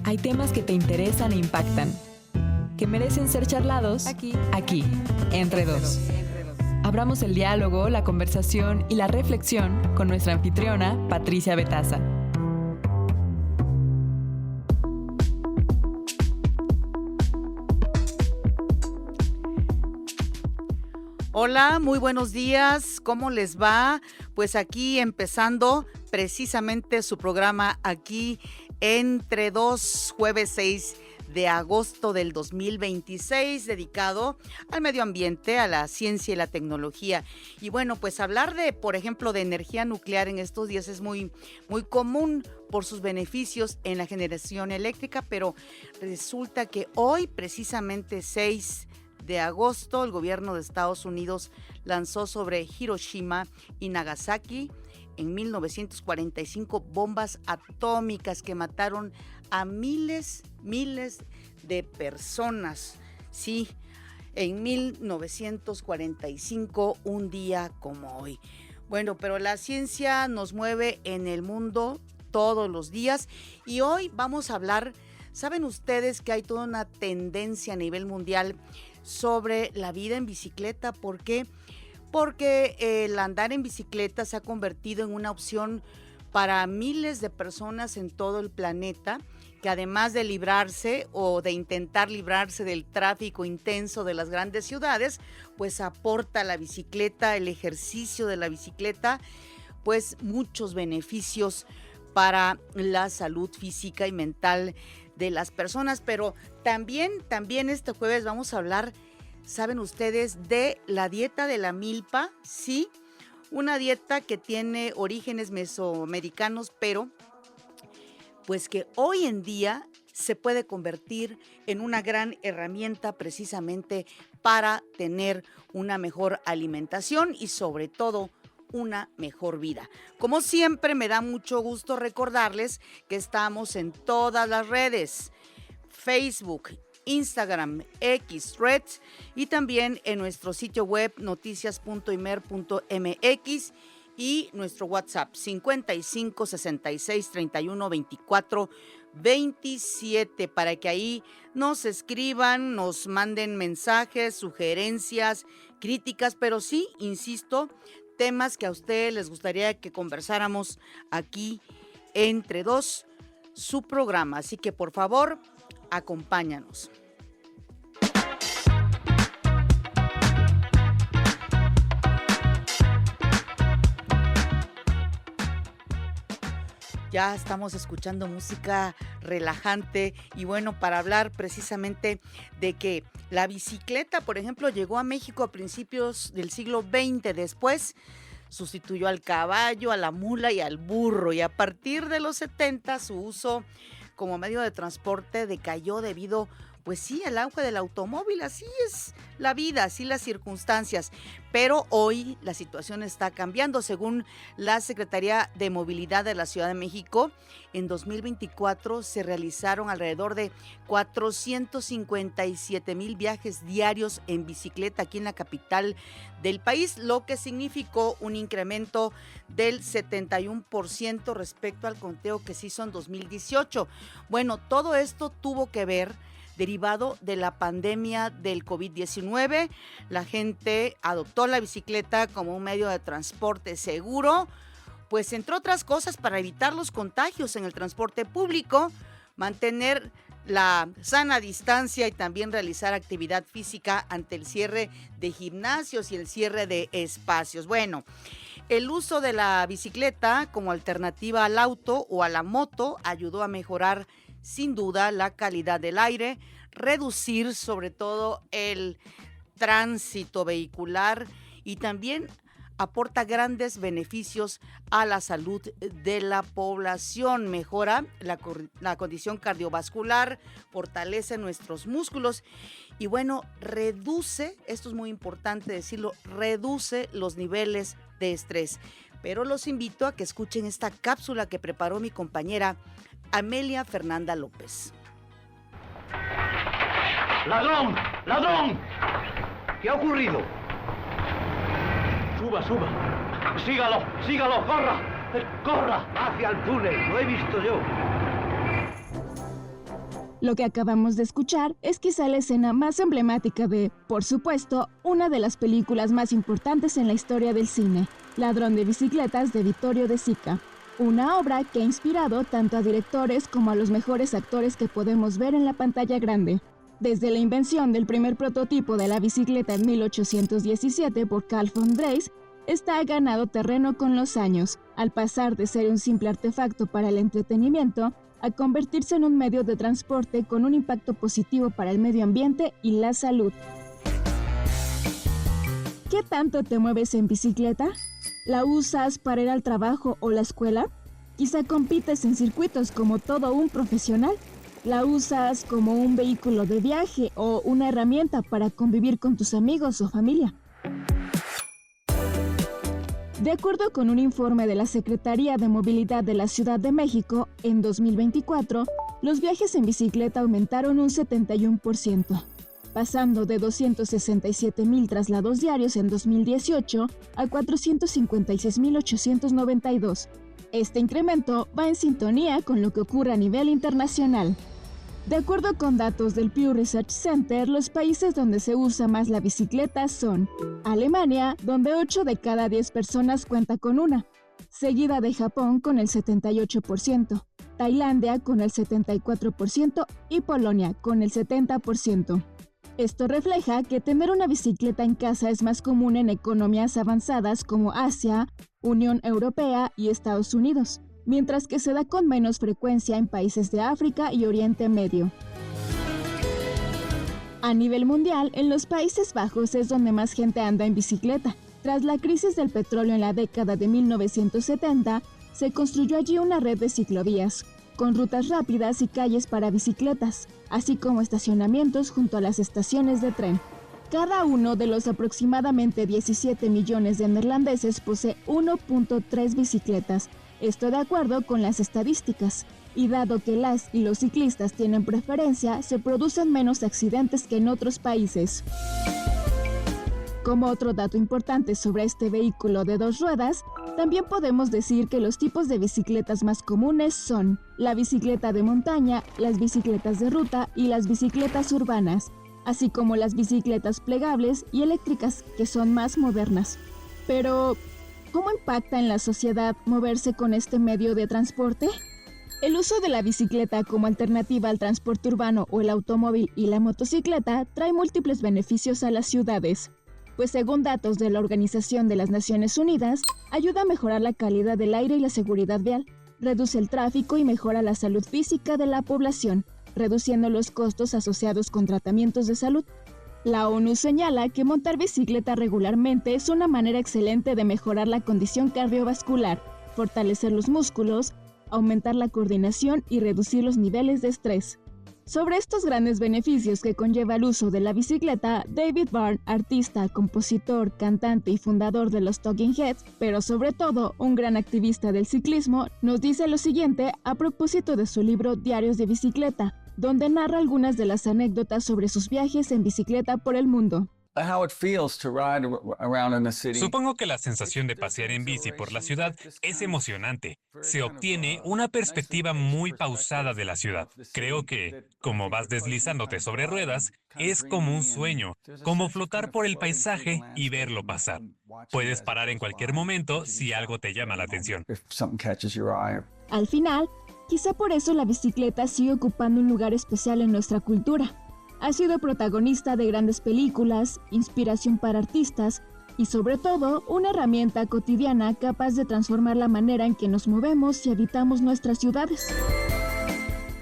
Hay temas que te interesan e impactan, que merecen ser charlados aquí, entre dos. Abramos el diálogo, la conversación y la reflexión con nuestra anfitriona, Patricia Betaza. Hola, muy buenos días, ¿cómo les va? Pues aquí empezando precisamente su programa aquí Entre Dos, jueves 6 de agosto del 2026, dedicado al medio ambiente, a la ciencia y la tecnología. Y bueno, pues hablar de, por ejemplo, de energía nuclear en estos días es muy común por sus beneficios en la generación eléctrica, pero resulta que hoy, precisamente 6 de agosto, el gobierno de Estados Unidos lanzó sobre Hiroshima y Nagasaki en 1945 bombas atómicas que mataron a miles de personas. Sí, en 1945, un día como hoy. Bueno, pero la ciencia nos mueve en el mundo todos los días y hoy vamos a hablar, ¿saben ustedes que hay toda una tendencia a nivel mundial sobre la vida en bicicleta? ¿Por qué? Porque el andar en bicicleta se ha convertido en una opción para miles de personas en todo el planeta, que además de librarse o de intentar librarse del tráfico intenso de las grandes ciudades, pues aporta la bicicleta, el ejercicio de la bicicleta, pues muchos beneficios para la salud física y mental de las personas. Pero también este jueves vamos a hablar, ¿saben ustedes?, de la dieta de la milpa? Sí, una dieta que tiene orígenes mesoamericanos, pero pues que hoy en día se puede convertir en una gran herramienta precisamente para tener una mejor alimentación y sobre todo una mejor vida. Como siempre, me da mucho gusto recordarles que estamos en todas las redes: Facebook, Instagram, X, Threads, y también en nuestro sitio web noticias.imer.mx y nuestro WhatsApp 55 66 31 24 27, para que ahí nos escriban, nos manden mensajes, sugerencias, críticas, pero sí, insisto, temas que a ustedes les gustaría que conversáramos aquí Entre Dos, su programa. Así que por favor, acompáñanos. Ya estamos escuchando música relajante y bueno, para hablar precisamente de que la bicicleta, por ejemplo, llegó a México a principios del siglo XX, después sustituyó al caballo, a la mula y al burro, y a partir de los 70 su uso como medio de transporte decayó debido, pues sí, al auge del automóvil. Así es la vida, así las circunstancias. Pero hoy la situación está cambiando. Según la Secretaría de Movilidad de la Ciudad de México, en 2024 se realizaron alrededor de 457,000 viajes diarios en bicicleta aquí en la capital del país, lo que significó un incremento del 71% respecto al conteo que se hizo en 2018. Bueno, todo esto tuvo que ver derivado de la pandemia del COVID-19. La gente adoptó la bicicleta como un medio de transporte seguro, pues entre otras cosas para evitar los contagios en el transporte público, mantener la sana distancia y también realizar actividad física ante el cierre de gimnasios y el cierre de espacios. Bueno, el uso de la bicicleta como alternativa al auto o a la moto ayudó a mejorar sin duda la calidad del aire, reducir sobre todo el tránsito vehicular y también aporta grandes beneficios a la salud de la población, mejora la condición cardiovascular, fortalece nuestros músculos y bueno, reduce, esto es muy importante decirlo, reduce los niveles de estrés. Pero los invito a que escuchen esta cápsula que preparó mi compañera Amelia Fernanda López. ¡Ladrón! ¡Ladrón! ¿Qué ha ocurrido? Suba. Sígalo, corra. ¡Corra! Hacia el túnel, lo he visto yo. Lo que acabamos de escuchar es quizá la escena más emblemática de, por supuesto, una de las películas más importantes en la historia del cine, Ladrón de bicicletas de Vittorio De Sica. Una obra que ha inspirado tanto a directores como a los mejores actores que podemos ver en la pantalla grande. Desde la invención del primer prototipo de la bicicleta en 1817 por Carl von Drais, esta ha ganado terreno con los años, al pasar de ser un simple artefacto para el entretenimiento a convertirse en un medio de transporte con un impacto positivo para el medio ambiente y la salud. ¿Qué tanto te mueves en bicicleta? ¿La usas para ir al trabajo o la escuela? Quizá compites en circuitos como todo un profesional. ¿La usas como un vehículo de viaje o una herramienta para convivir con tus amigos o familia? De acuerdo con un informe de la Secretaría de Movilidad de la Ciudad de México, en 2024, los viajes en bicicleta aumentaron un 71%, pasando de 267,000 traslados diarios en 2018 a 456,892. Este incremento va en sintonía con lo que ocurre a nivel internacional. De acuerdo con datos del Pew Research Center, los países donde se usa más la bicicleta son Alemania, donde 8 de cada 10 personas cuenta con una, seguida de Japón con el 78%, Tailandia con el 74% y Polonia con el 70%. Esto refleja que tener una bicicleta en casa es más común en economías avanzadas como Asia, Unión Europea y Estados Unidos, mientras que se da con menos frecuencia en países de África y Oriente Medio. A nivel mundial, en los Países Bajos es donde más gente anda en bicicleta. Tras la crisis del petróleo en la década de 1970, se construyó allí una red de ciclovías, con rutas rápidas y calles para bicicletas, así como estacionamientos junto a las estaciones de tren. Cada uno de los aproximadamente 17 millones de neerlandeses posee 1.3 bicicletas, esto de acuerdo con las estadísticas, y dado que las y los ciclistas tienen preferencia, se producen menos accidentes que en otros países. Como otro dato importante sobre este vehículo de dos ruedas, también podemos decir que los tipos de bicicletas más comunes son la bicicleta de montaña, las bicicletas de ruta y las bicicletas urbanas, así como las bicicletas plegables y eléctricas, que son más modernas. Pero, ¿cómo impacta en la sociedad moverse con este medio de transporte? El uso de la bicicleta como alternativa al transporte urbano o el automóvil y la motocicleta trae múltiples beneficios a las ciudades, pues según datos de la Organización de las Naciones Unidas, ayuda a mejorar la calidad del aire y la seguridad vial, reduce el tráfico y mejora la salud física de la población, reduciendo los costos asociados con tratamientos de salud. La ONU señala que montar bicicleta regularmente es una manera excelente de mejorar la condición cardiovascular, fortalecer los músculos, aumentar la coordinación y reducir los niveles de estrés. Sobre estos grandes beneficios que conlleva el uso de la bicicleta, David Byrne, artista, compositor, cantante y fundador de los Talking Heads, pero sobre todo un gran activista del ciclismo, nos dice lo siguiente a propósito de su libro Diarios de Bicicleta, donde narra algunas de las anécdotas sobre sus viajes en bicicleta por el mundo. Supongo que la sensación de pasear en bici por la ciudad es emocionante. Se obtiene una perspectiva muy pausada de la ciudad. Creo que, como vas deslizándote sobre ruedas, es como un sueño, como flotar por el paisaje y verlo pasar. Puedes parar en cualquier momento si algo te llama la atención. Al final, quizá por eso la bicicleta sigue ocupando un lugar especial en nuestra cultura. Ha sido protagonista de grandes películas, inspiración para artistas y sobre todo una herramienta cotidiana capaz de transformar la manera en que nos movemos y habitamos nuestras ciudades.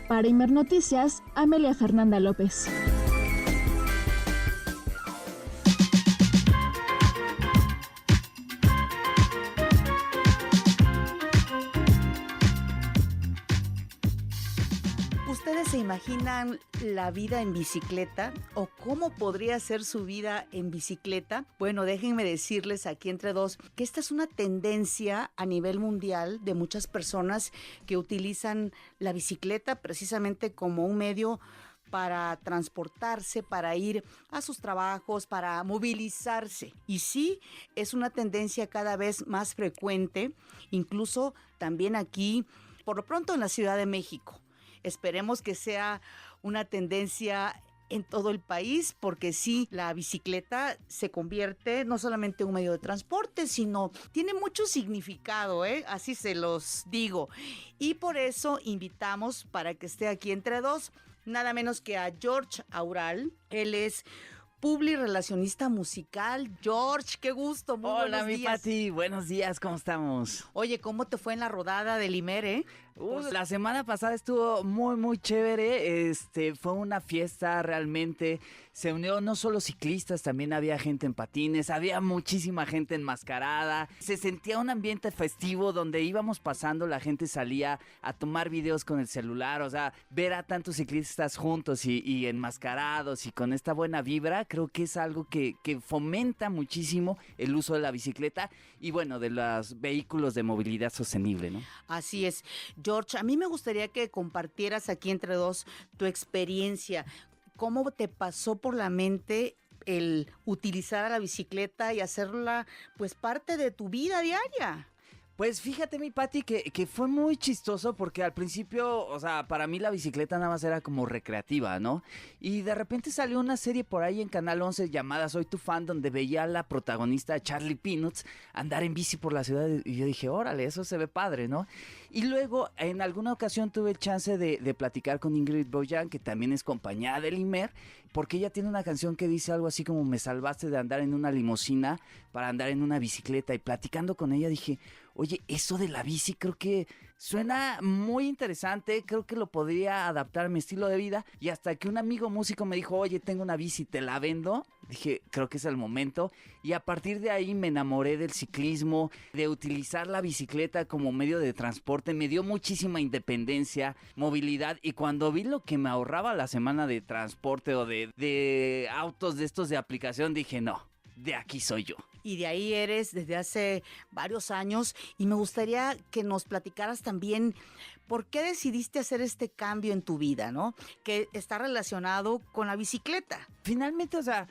Para Imer Noticias, Amelia Fernanda López. ¿Ustedes se imaginan la vida en bicicleta o cómo podría ser su vida en bicicleta? Bueno, déjenme decirles aquí entre dos que esta es una tendencia a nivel mundial de muchas personas que utilizan la bicicleta precisamente como un medio para transportarse, para ir a sus trabajos, para movilizarse. Y sí, es una tendencia cada vez más frecuente, incluso también aquí, por lo pronto en la Ciudad de México. Esperemos que sea una tendencia en todo el país, porque sí, la bicicleta se convierte no solamente en un medio de transporte, sino tiene mucho significado, así se los digo. Y por eso invitamos para que esté aquí entre dos, nada menos que a George Aural. Él es publirelacionista musical. George, qué gusto, muy Hola, buenos mi días. Pati, buenos días, ¿cómo estamos? Oye, ¿cómo te fue en la rodada del Imer, La semana pasada estuvo muy chévere, fue una fiesta realmente, se unió no solo ciclistas, también había gente en patines, había muchísima gente enmascarada, se sentía un ambiente festivo donde íbamos pasando, la gente salía a tomar videos con el celular, o sea, ver a tantos ciclistas juntos y enmascarados y con esta buena vibra, creo que es algo que fomenta muchísimo el uso de la bicicleta y bueno, de los vehículos de movilidad sostenible, ¿no? Así es. George, a mí me gustaría que compartieras aquí entre dos tu experiencia. ¿Cómo te pasó por la mente el utilizar a la bicicleta y hacerla pues parte de tu vida diaria? Pues fíjate, mi Pati, que fue muy chistoso porque al principio, o sea, para mí la bicicleta nada más era como recreativa, ¿no? Y de repente salió una serie por ahí en Canal 11 llamada Soy tu fan, donde veía a la protagonista Charlie Peanuts andar en bici por la ciudad y yo dije, órale, eso se ve padre, ¿no? Y luego en alguna ocasión tuve el chance de platicar con Ingrid Boyan, que también es compañera del Imer, porque ella tiene una canción que dice algo así como me salvaste de andar en una limusina para andar en una bicicleta, y platicando con ella dije, oye, eso de la bici creo que suena muy interesante, creo que lo podría adaptar a mi estilo de vida, y hasta que un amigo músico me dijo, oye, tengo una bici, ¿te la vendo? Dije, creo que es el momento, y a partir de ahí me enamoré del ciclismo, de utilizar la bicicleta como medio de transporte, me dio muchísima independencia, movilidad, y cuando vi lo que me ahorraba la semana de transporte o de autos de estos de aplicación, dije, no, de aquí soy yo. Y de ahí eres desde hace varios años, y me gustaría que nos platicaras también por qué decidiste hacer este cambio en tu vida, ¿no? Que está relacionado con la bicicleta. Finalmente, o sea,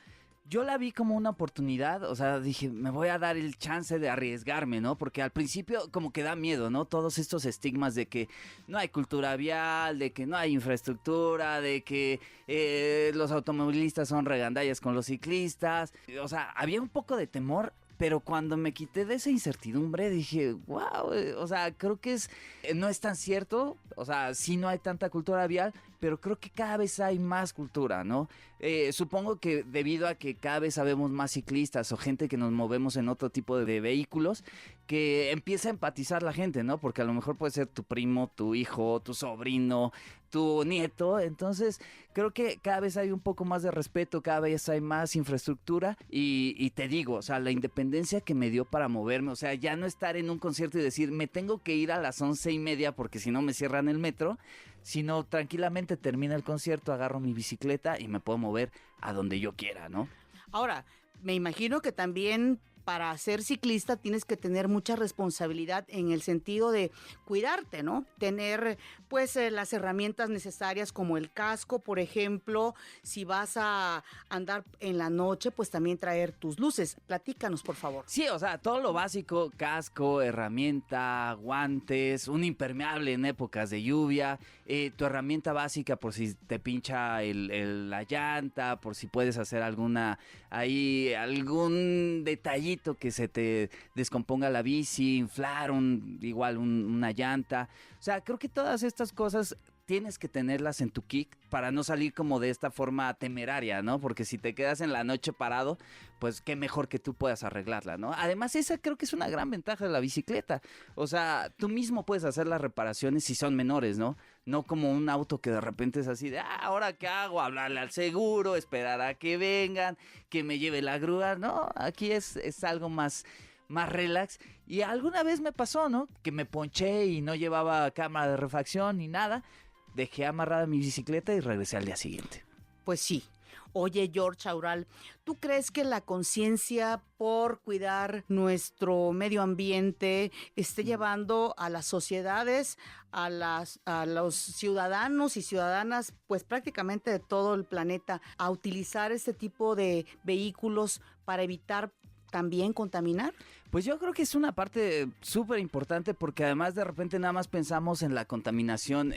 yo la vi como una oportunidad, o sea, dije, me voy a dar el chance de arriesgarme, ¿no? Porque al principio como que da miedo, ¿no? Todos estos estigmas de que no hay cultura vial, de que no hay infraestructura, de que los automovilistas son regandallas con los ciclistas. O sea, había un poco de temor, pero cuando me quité de esa incertidumbre dije, wow, o sea, creo que no es tan cierto, o sea, sí no hay tanta cultura vial, pero creo que cada vez hay más cultura, ¿no? Supongo que debido a que cada vez sabemos más ciclistas o gente que nos movemos en otro tipo de vehículos, que empieza a empatizar la gente, ¿no? Porque a lo mejor puede ser tu primo, tu hijo, tu sobrino, tu nieto. Entonces creo que cada vez hay un poco más de respeto, cada vez hay más infraestructura y te digo, o sea, la independencia que me dio para moverme, o sea, ya no estar en un concierto y decir, me tengo que ir a las 11:30 porque si no me cierran el metro, sino tranquilamente termina el concierto, agarro mi bicicleta y me puedo mover a donde yo quiera, ¿no? Ahora, me imagino que también para ser ciclista tienes que tener mucha responsabilidad en el sentido de cuidarte, ¿no? Tener pues las herramientas necesarias como el casco, por ejemplo. Si vas a andar en la noche, pues también traer tus luces. Platícanos, por favor. Sí, o sea, todo lo básico, casco, herramienta, guantes, un impermeable en épocas de lluvia, tu herramienta básica por si te pincha la llanta, por si puedes hacer algún detallito que se te descomponga la bici, inflar una llanta. O sea, creo que todas estas cosas tienes que tenerlas en tu kit para no salir como de esta forma temeraria, ¿no? Porque si te quedas en la noche parado, pues qué mejor que tú puedas arreglarla, ¿no? Además, esa creo que es una gran ventaja de la bicicleta. O sea, tú mismo puedes hacer las reparaciones si son menores, ¿no? No como un auto que de repente es así de, ¿ahora qué hago? Hablarle al seguro, esperar a que vengan, que me lleve la grúa. No, aquí es algo más relax. Y alguna vez me pasó, ¿no? Que me ponché y no llevaba cámara de refacción ni nada. Dejé amarrada mi bicicleta y regresé al día siguiente. Pues sí, Oye, George Aural, ¿tú crees que la conciencia por cuidar nuestro medio ambiente esté llevando a las sociedades, a los ciudadanos y ciudadanas, pues prácticamente de todo el planeta, a utilizar este tipo de vehículos para evitar también contaminar? Pues yo creo que es una parte súper importante porque además de repente nada más pensamos en la contaminación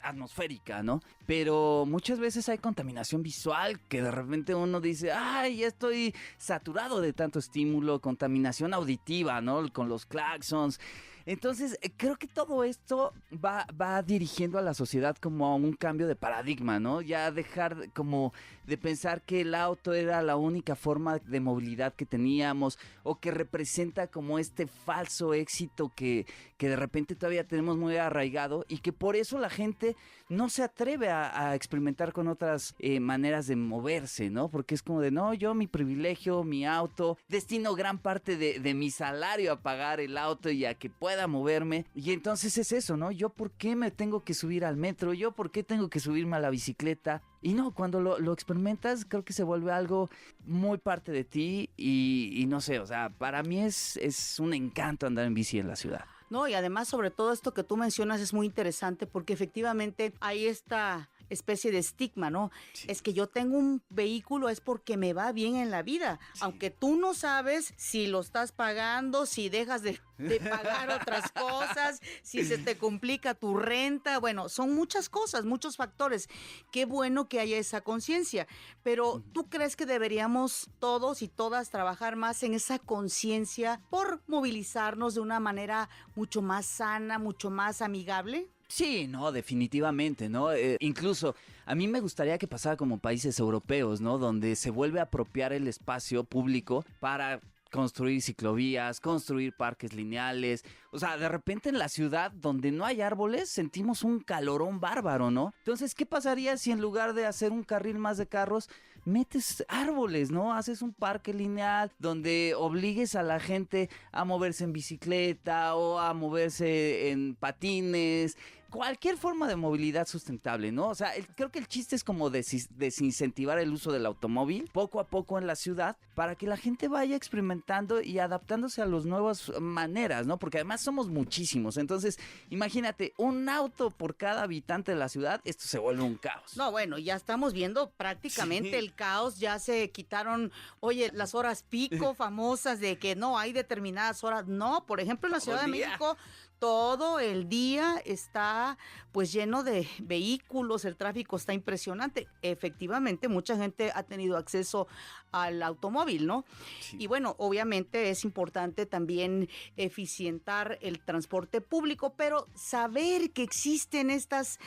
atmosférica, ¿no? Pero muchas veces hay contaminación visual que de repente uno dice, ay, ya estoy saturado de tanto estímulo, contaminación auditiva, ¿no? Con los claxons. Entonces, creo que todo esto va dirigiendo a la sociedad como a un cambio de paradigma, ¿no? Ya dejar como de pensar que el auto era la única forma de movilidad que teníamos o que representa como este falso éxito que de repente todavía tenemos muy arraigado y que por eso la gente no se atreve a experimentar con otras maneras de moverse, ¿no? Porque es como de, no, yo mi privilegio, mi auto, destino gran parte de mi salario a pagar el auto y a que pueda moverme. Y entonces es eso, ¿no? Yo por qué me tengo que subir al metro, yo por qué tengo que subirme a la bicicleta. Y no, cuando lo experimentas creo que se vuelve algo muy parte de ti y no sé, o sea, para mí es un encanto andar en bici en la ciudad. No, y además sobre todo esto que tú mencionas es muy interesante porque efectivamente hay esta especie de estigma, ¿no? Sí. Es que yo tengo un vehículo es porque me va bien en la vida, Sí. aunque tú no sabes si lo estás pagando, si dejas de pagar otras cosas, si se te complica tu renta, bueno, son muchas cosas, muchos factores. Qué bueno que haya esa conciencia, pero ¿tú crees que deberíamos todos y todas trabajar más en esa conciencia por movilizarnos de una manera mucho más sana, mucho más amigable? Sí, no, definitivamente, ¿no? Incluso a mí me gustaría que pasara como países europeos, ¿no? Donde se vuelve a apropiar el espacio público para construir ciclovías, construir parques lineales. O sea, de repente en la ciudad donde no hay árboles sentimos un calorón bárbaro, ¿no? Entonces, ¿qué pasaría si en lugar de hacer un carril más de carros, metes árboles, ¿no? Haces un parque lineal donde obligues a la gente a moverse en bicicleta o a moverse en patines, cualquier forma de movilidad sustentable, ¿no? O sea, creo que el chiste es como desincentivar el uso del automóvil poco a poco en la ciudad para que la gente vaya experimentando y adaptándose a las nuevas maneras, ¿no? Porque además somos muchísimos. Entonces, imagínate, un auto por cada habitante de la ciudad, esto se vuelve un caos. No, bueno, ya estamos viendo prácticamente Sí. el caos, ya se quitaron, oye, las horas pico famosas de que no hay determinadas horas. No, por ejemplo, en la Todo Ciudad de el día. México todo el día está pues lleno de vehículos, el tráfico está impresionante. Efectivamente, mucha gente ha tenido acceso al automóvil, ¿no? Sí. Y bueno, obviamente es importante también eficientar el transporte público, pero saber que existen estas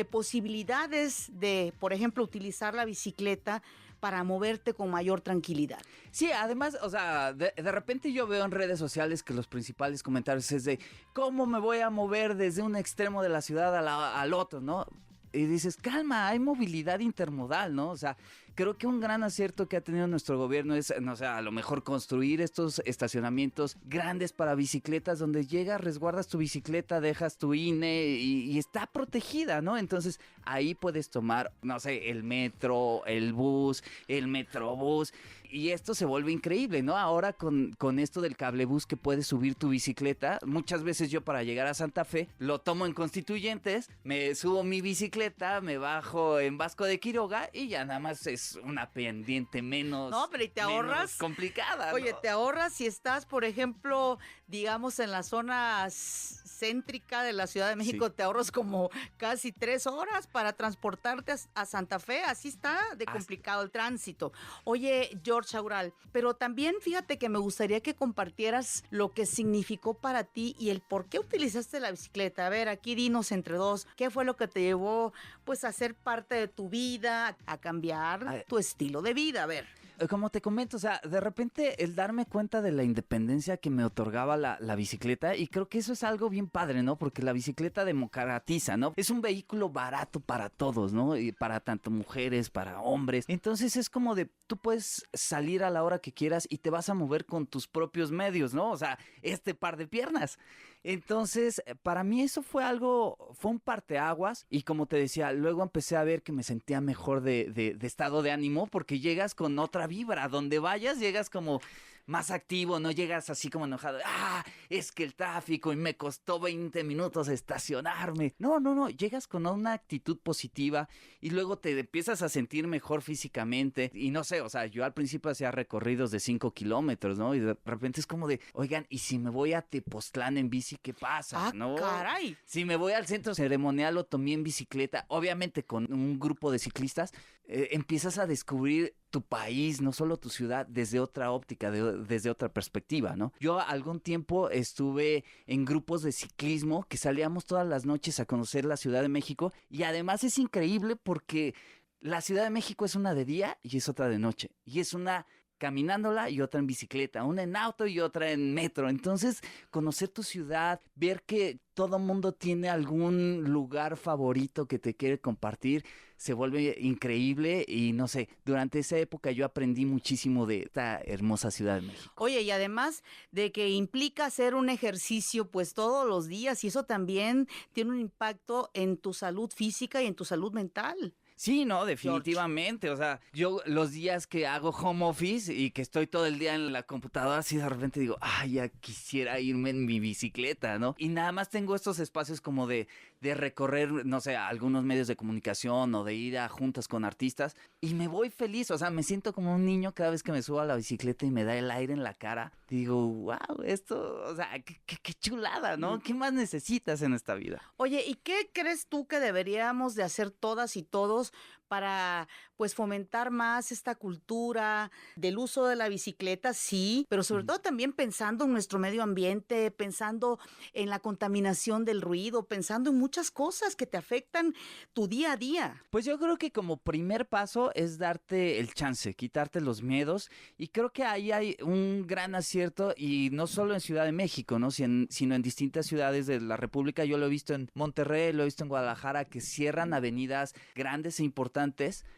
posibilidades de, por ejemplo, utilizar la bicicleta para moverte con mayor tranquilidad. Sí, además, o sea, de repente yo veo en redes sociales que los principales comentarios es de cómo me voy a mover desde un extremo de la ciudad al otro, ¿no? Y dices, calma, hay movilidad intermodal, ¿no? O sea, creo que un gran acierto que ha tenido nuestro gobierno es, no sé, a lo mejor construir estos estacionamientos grandes para bicicletas donde llegas, resguardas tu bicicleta, dejas tu INE y está protegida, ¿no? Entonces ahí puedes tomar, no sé, el metro, el bus, el metrobús y esto se vuelve increíble, ¿no? Ahora con esto del cablebús que puedes subir tu bicicleta, muchas veces yo para llegar a Santa Fe lo tomo en Constituyentes, me subo mi bicicleta, me bajo en Vasco de Quiroga y ya nada más es una pendiente menos. No, pero ¿y te menos ahorras? complicada. Oye, ¿no? te ahorras si estás, por ejemplo, digamos en la zona céntrica de la Ciudad de México, Sí. te ahorras como casi 3 horas para transportarte a Santa Fe. Así está de complicado el tránsito. Oye, George Aural, pero también fíjate que me gustaría que compartieras lo que significó para ti y el por qué utilizaste la bicicleta. A ver, aquí dinos entre dos, ¿qué fue lo que te llevó pues a ser parte de tu vida, a cambiar tu estilo de vida? A ver. Como te comento, o sea, de repente el darme cuenta de la independencia que me otorgaba la bicicleta, y creo que eso es algo bien padre, ¿no? Porque la bicicleta democratiza, ¿no? Es un vehículo barato para todos, ¿no? Y para tanto mujeres, para hombres. Entonces es como de, tú puedes salir a la hora que quieras y te vas a mover con tus propios medios, ¿no? O sea, este par de piernas. Entonces, para mí eso fue un parteaguas y como te decía, luego empecé a ver que me sentía mejor de estado de ánimo porque llegas con otra vibra, donde vayas llegas como más activo, no llegas así como enojado, es que el tráfico y me costó 20 minutos estacionarme. No, llegas con una actitud positiva y luego te empiezas a sentir mejor físicamente y no sé, o sea, yo al principio hacía recorridos de 5 kilómetros, ¿no? Y de repente es como de, oigan, ¿y si me voy a Tepoztlán en bici, qué pasa? ¿No? ¡Caray! Si me voy al centro ceremonial o tomé en bicicleta, obviamente con un grupo de ciclistas, empiezas a descubrir tu país, no solo tu ciudad, desde otra óptica, desde otra perspectiva, ¿no? Yo algún tiempo estuve en grupos de ciclismo que salíamos todas las noches a conocer la Ciudad de México y además es increíble porque la Ciudad de México es una de día y es otra de noche y es una caminándola y otra en bicicleta, una en auto y otra en metro. Entonces, conocer tu ciudad, ver que todo mundo tiene algún lugar favorito que te quiere compartir, se vuelve increíble y no sé, durante esa época yo aprendí muchísimo de esta hermosa Ciudad de México. Oye, y además de que implica hacer un ejercicio pues todos los días y eso también tiene un impacto en tu salud física y en tu salud mental. Sí, no, definitivamente. O sea, yo los días que hago home office y que estoy todo el día en la computadora, así de repente digo, ya quisiera irme en mi bicicleta, ¿no? Y nada más tengo estos espacios como de recorrer, no sé, algunos medios de comunicación o de ir a juntas con artistas y me voy feliz. O sea, me siento como un niño cada vez que me subo a la bicicleta y me da el aire en la cara. Digo, wow, esto, o sea, qué chulada, ¿no? ¿Qué más necesitas en esta vida? Oye, ¿y qué crees tú que deberíamos de hacer todas y todos para pues fomentar más esta cultura del uso de la bicicleta? Sí, pero sobre todo también pensando en nuestro medio ambiente, pensando en la contaminación del ruido, pensando en muchas cosas que te afectan tu día a día. Pues yo creo que como primer paso es darte el chance, quitarte los miedos y creo que ahí hay un gran acierto y no solo en Ciudad de México, ¿no? Sino en distintas ciudades de la República. Yo lo he visto en Monterrey, lo he visto en Guadalajara, que cierran avenidas grandes e importantes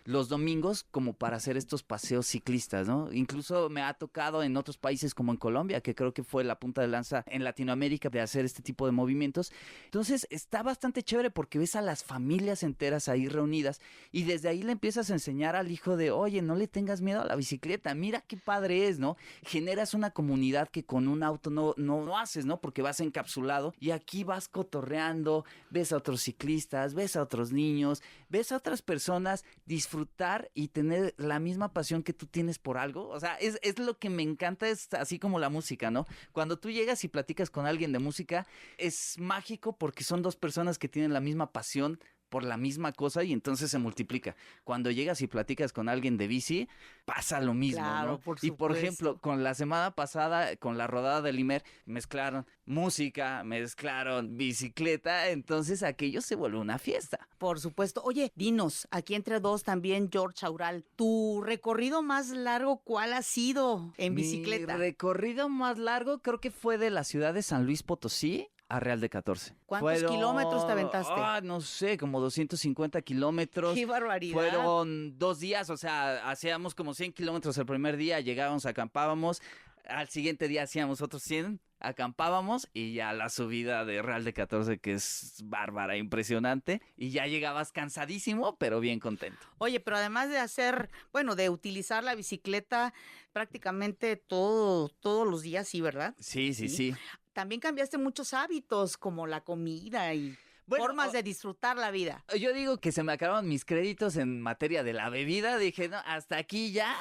los domingos como para hacer estos paseos ciclistas, ¿no? Incluso me ha tocado en otros países como en Colombia, que creo que fue la punta de lanza en Latinoamérica de hacer este tipo de movimientos. Entonces está bastante chévere porque ves a las familias enteras ahí reunidas y desde ahí le empiezas a enseñar al hijo de, oye, no le tengas miedo a la bicicleta, mira qué padre es, ¿no? Generas una comunidad que con un auto no haces, ¿no? Porque vas encapsulado y aquí vas cotorreando, ves a otros ciclistas, ves a otros niños, ves a otras personas disfrutar y tener la misma pasión que tú tienes por algo. O sea, es lo que me encanta, es así como la música, ¿no? Cuando tú llegas y platicas con alguien de música, es mágico porque son dos personas que tienen la misma pasión por la misma cosa y entonces se multiplica. Cuando llegas y platicas con alguien de bici, pasa lo mismo, claro, ¿no? por y por supuesto. ejemplo, con la semana pasada, con la rodada del Imer, mezclaron música, mezclaron bicicleta, entonces aquello se vuelve una fiesta. Por supuesto. Oye, dinos, aquí entre dos también, George Aural, ¿tu recorrido más largo cuál ha sido en bicicleta? Mi recorrido más largo creo que fue de la ciudad de San Luis Potosí a Real de 14. ¿Cuántos kilómetros te aventaste? No sé, como 250 kilómetros. ¡Qué barbaridad! Fueron 2 días, o sea, hacíamos como 100 kilómetros el primer día, llegábamos, acampábamos. Al siguiente día hacíamos otros 100, acampábamos y ya la subida de Real de 14 que es bárbara, impresionante. Y ya llegabas cansadísimo, pero bien contento. Oye, pero además de hacer, bueno, de utilizar la bicicleta prácticamente todos los días, sí, ¿verdad? Sí. También cambiaste muchos hábitos como la comida y formas de disfrutar la vida. Yo digo que se me acabaron mis créditos en materia de la bebida. Dije, no, hasta aquí ya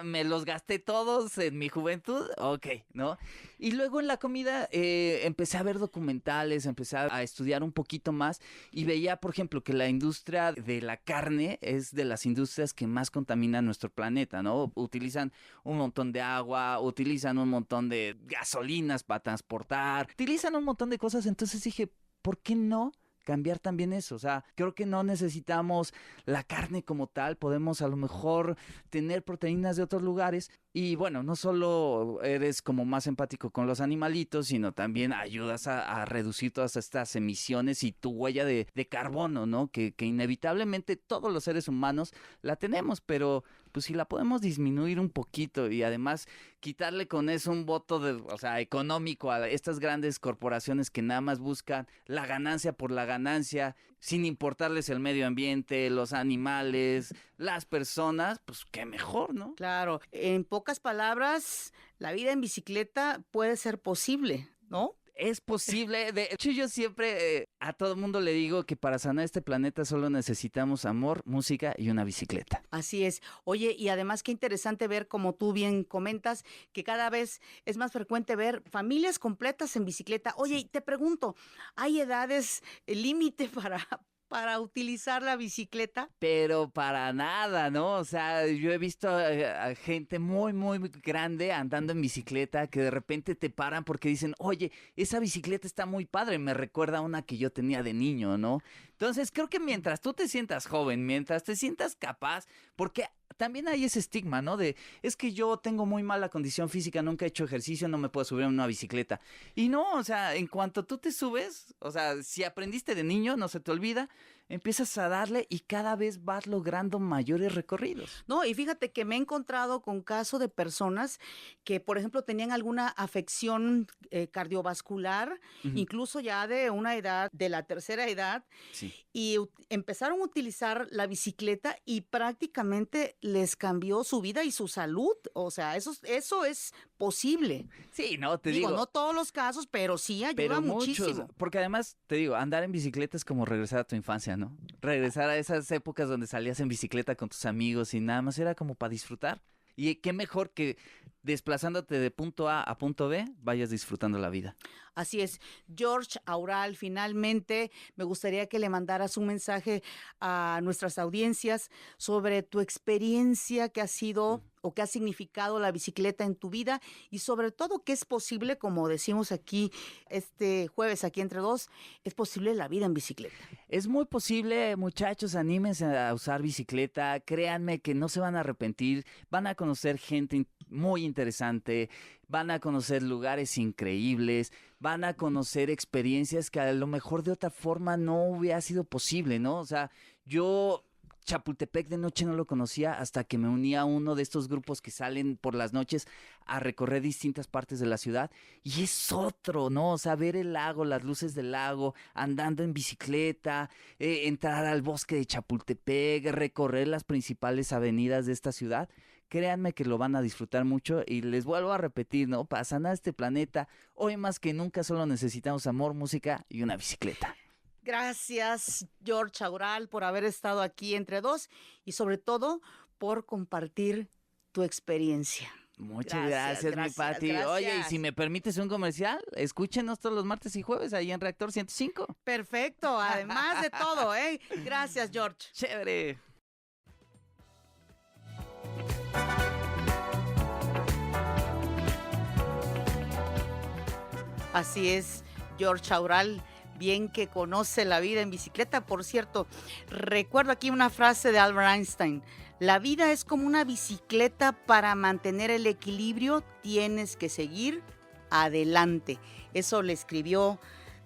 me los gasté todos en mi juventud. Ok, ¿no? Y luego en la comida empecé a ver documentales, empecé a estudiar un poquito más y veía, por ejemplo, que la industria de la carne es de las industrias que más contaminan nuestro planeta, ¿no? Utilizan un montón de agua, utilizan un montón de gasolinas para transportar, utilizan un montón de cosas. Entonces dije, ¿por qué no cambiar también eso? O sea, creo que no necesitamos la carne como tal, podemos a lo mejor tener proteínas de otros lugares, Y bueno, no solo eres como más empático con los animalitos, sino también ayudas a reducir todas estas emisiones y tu huella de carbono, ¿no? Que inevitablemente todos los seres humanos la tenemos, pero pues si la podemos disminuir un poquito y además quitarle con eso un voto o sea, económico a estas grandes corporaciones que nada más buscan la ganancia por la ganancia, sin importarles el medio ambiente, los animales, las personas, pues qué mejor, ¿no? Claro, en pocas palabras, la vida en bicicleta puede ser posible, ¿no? Es posible. De hecho, yo siempre a todo el mundo le digo que para sanar este planeta solo necesitamos amor, música y una bicicleta. Así es. Oye, y además qué interesante ver, como tú bien comentas, que cada vez es más frecuente ver familias completas en bicicleta. Oye, y te pregunto, ¿hay edades límite para utilizar la bicicleta? Pero para nada, ¿no? O sea, yo he visto a gente muy, muy grande andando en bicicleta que de repente te paran porque dicen, oye, esa bicicleta está muy padre, me recuerda a una que yo tenía de niño, ¿no? Entonces, creo que mientras tú te sientas joven, mientras te sientas capaz, porque también hay ese estigma, ¿no? Es que yo tengo muy mala condición física, nunca he hecho ejercicio, no me puedo subir a una bicicleta. Y no, o sea, en cuanto tú te subes, o sea, si aprendiste de niño, no se te olvida, empiezas a darle y cada vez vas logrando mayores recorridos. No, y fíjate que me he encontrado con casos de personas que, por ejemplo, tenían alguna afección cardiovascular, incluso ya de una edad, de la tercera edad, Sí. y empezaron a utilizar la bicicleta y prácticamente les cambió su vida y su salud. O sea, eso es posible. Sí, no, te Digo, digo. no todos los casos, pero sí ayuda Pero muchísimo. muchos, porque además, te digo, andar en bicicleta es como regresar a tu infancia, ¿no? Regresar a esas épocas donde salías en bicicleta con tus amigos y nada más era como para disfrutar. Y qué mejor que desplazándote de punto A a punto B, vayas disfrutando la vida. Así es. George Aural, finalmente me gustaría que le mandaras un mensaje a nuestras audiencias sobre tu experiencia que ha sido o que ha significado la bicicleta en tu vida y sobre todo que es posible, como decimos aquí este jueves aquí entre dos, es posible la vida en bicicleta. Es muy posible, muchachos, anímense a usar bicicleta, créanme que no se van a arrepentir, van a conocer gente muy interesante, van a conocer lugares increíbles, van a conocer experiencias que a lo mejor de otra forma no hubiera sido posible, ¿no? O sea, yo Chapultepec de noche no lo conocía hasta que me uní a uno de estos grupos que salen por las noches a recorrer distintas partes de la ciudad y es otro, ¿no? O sea, ver el lago, las luces del lago, andando en bicicleta, entrar al bosque de Chapultepec, recorrer las principales avenidas de esta ciudad. Créanme que lo van a disfrutar mucho y les vuelvo a repetir, ¿no? Para sanar este planeta, hoy más que nunca solo necesitamos amor, música y una bicicleta. Gracias, George Aural, por haber estado aquí entre dos y sobre todo por compartir tu experiencia. Muchas gracias, mi Pati. gracias. Oye, y si me permites un comercial, escúchenos todos los martes y jueves ahí en Reactor 105. Perfecto, además de todo, ¿eh? Gracias, George. Chévere. Así es, George Aural, bien que conoce la vida en bicicleta. Por cierto, recuerdo aquí una frase de Albert Einstein. La vida es como una bicicleta, para mantener el equilibrio tienes que seguir adelante. Eso le escribió,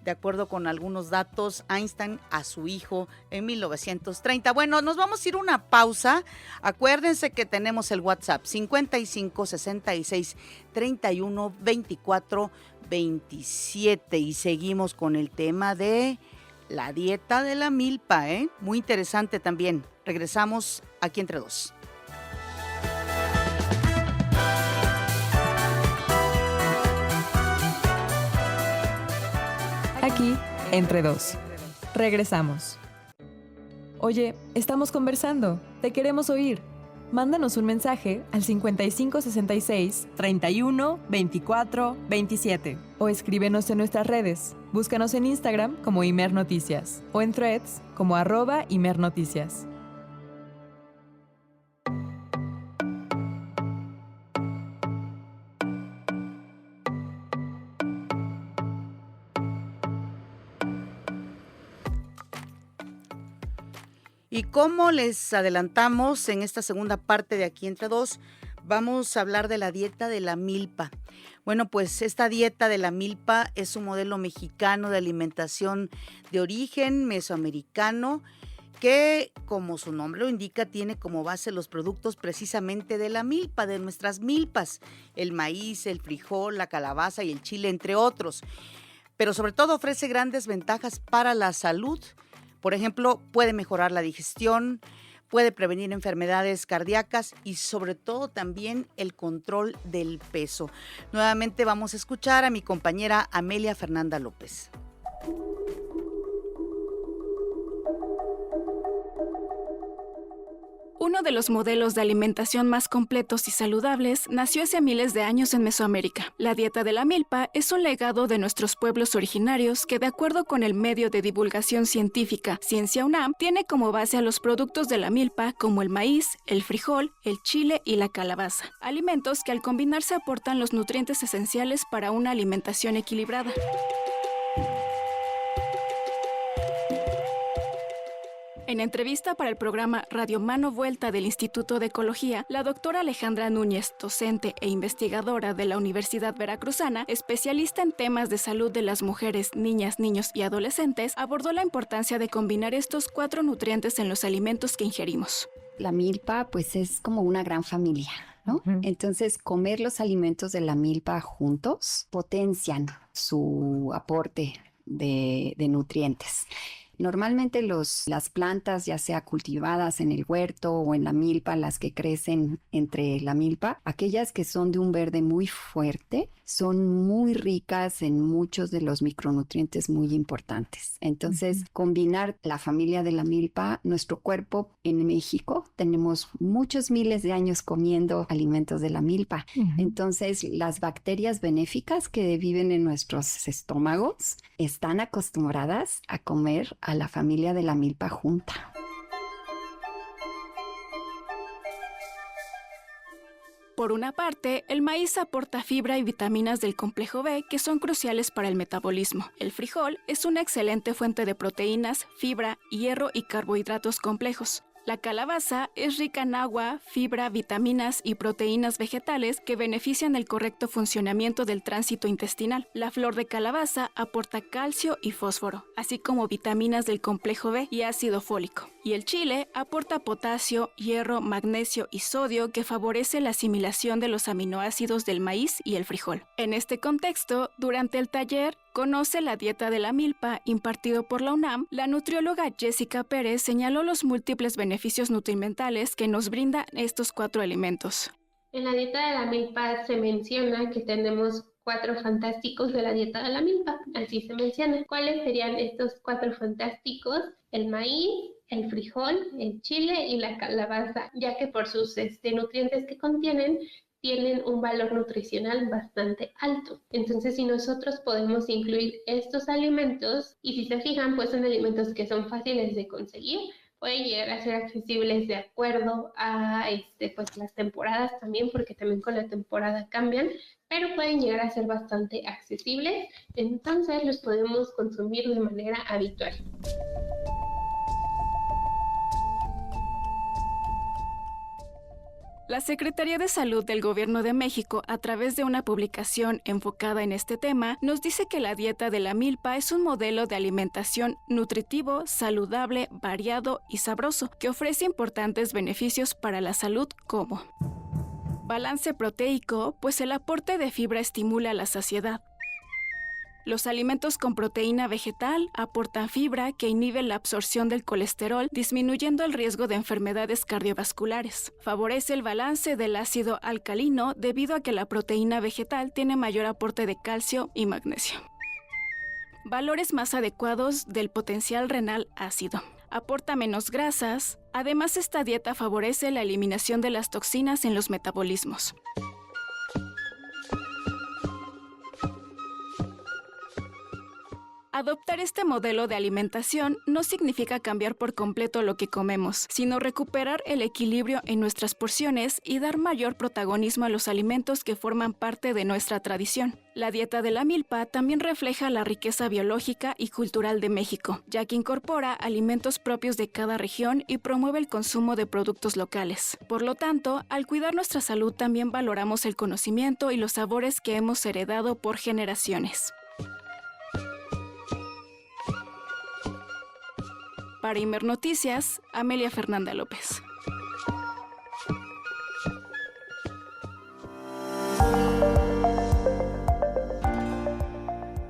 de acuerdo con algunos datos, Einstein a su hijo en 1930. Bueno, nos vamos a ir a una pausa. Acuérdense que tenemos el WhatsApp 55 66 31 24 27 y seguimos con el tema de la dieta de la milpa, ¿eh? Muy interesante también. Regresamos aquí entre dos. Aquí, entre dos. Regresamos. Oye, estamos conversando. Te queremos oír. Mándanos un mensaje al 5566 31 24 27 o escríbenos en nuestras redes. Búscanos en Instagram como Imer Noticias o en Threads como @ImerNoticias. Y como les adelantamos en esta segunda parte de Aquí entre dos, Vamos a hablar de la dieta de la milpa. Bueno, pues esta dieta de la milpa es un modelo mexicano de alimentación de origen mesoamericano que, como su nombre lo indica, tiene como base los productos precisamente de la milpa, de nuestras milpas, el maíz, el frijol, la calabaza y el chile, entre otros. Pero sobre todo ofrece grandes ventajas para la salud. Por ejemplo, puede mejorar la digestión, puede prevenir enfermedades cardíacas y sobre todo también el control del peso. Nuevamente vamos a escuchar a mi compañera Amelia Fernanda López. Uno de los modelos de alimentación más completos y saludables nació hace miles de años en Mesoamérica. La dieta de la milpa es un legado de nuestros pueblos originarios que, de acuerdo con el medio de divulgación científica Ciencia UNAM, tiene como base a los productos de la milpa como el maíz, el frijol, el chile y la calabaza. Alimentos que al combinarse aportan los nutrientes esenciales para una alimentación equilibrada. En entrevista para el programa Radio Mano Vuelta del Instituto de Ecología, la doctora Alejandra Núñez, docente e investigadora de la Universidad Veracruzana, especialista en temas de salud de las mujeres, niñas, niños y adolescentes, abordó la importancia de combinar estos 4 nutrientes en los alimentos que ingerimos. La milpa pues es como una gran familia, ¿no? Entonces, comer los alimentos de la milpa juntos potencian su aporte de nutrientes. Normalmente las plantas, ya sea cultivadas en el huerto o en la milpa, las que crecen entre la milpa, aquellas que son de un verde muy fuerte, son muy ricas en muchos de los micronutrientes muy importantes. Entonces, combinar la familia de la milpa, nuestro cuerpo en México, tenemos muchos miles de años comiendo alimentos de la milpa. Entonces, las bacterias benéficas que viven en nuestros estómagos están acostumbradas a comer a la familia de la milpa junta. Por una parte, el maíz aporta fibra y vitaminas del complejo B que son cruciales para el metabolismo. El frijol es una excelente fuente de proteínas, fibra, hierro y carbohidratos complejos. La calabaza es rica en agua, fibra, vitaminas y proteínas vegetales que benefician el correcto funcionamiento del tránsito intestinal. La flor de calabaza aporta calcio y fósforo, así como vitaminas del complejo B y ácido fólico. Y el chile aporta potasio, hierro, magnesio y sodio que favorece la asimilación de los aminoácidos del maíz y el frijol. En este contexto, durante el taller Conoce la dieta de la milpa, impartido por la UNAM, la nutrióloga Jessica Pérez señaló los múltiples beneficios nutrimentales que nos brindan estos 4 alimentos. En la dieta de la milpa se menciona que tenemos 4 fantásticos de la dieta de la milpa, así se menciona. ¿Cuáles serían estos 4 fantásticos? El maíz, el frijol, el chile y la calabaza, ya que por sus nutrientes que contienen, tienen un valor nutricional bastante alto. Entonces, si nosotros podemos incluir estos alimentos, y si se fijan, pues son alimentos que son fáciles de conseguir, pueden llegar a ser accesibles de acuerdo a pues las temporadas también, porque también con la temporada cambian, pero pueden llegar a ser bastante accesibles, entonces los podemos consumir de manera habitual. La Secretaría de Salud del Gobierno de México, a través de una publicación enfocada en este tema, nos dice que la dieta de la milpa es un modelo de alimentación nutritivo, saludable, variado y sabroso, que ofrece importantes beneficios para la salud como balance proteico, pues el aporte de fibra estimula la saciedad. Los alimentos con proteína vegetal aportan fibra que inhibe la absorción del colesterol, disminuyendo el riesgo de enfermedades cardiovasculares. Favorece el balance del ácido alcalino debido a que la proteína vegetal tiene mayor aporte de calcio y magnesio. Valores más adecuados del potencial renal ácido. Aporta menos grasas. Además, esta dieta favorece la eliminación de las toxinas en los metabolismos. Adoptar este modelo de alimentación no significa cambiar por completo lo que comemos, sino recuperar el equilibrio en nuestras porciones y dar mayor protagonismo a los alimentos que forman parte de nuestra tradición. La dieta de la milpa también refleja la riqueza biológica y cultural de México, ya que incorpora alimentos propios de cada región y promueve el consumo de productos locales. Por lo tanto, al cuidar nuestra salud también valoramos el conocimiento y los sabores que hemos heredado por generaciones. Para Imer Noticias, Amelia Fernanda López.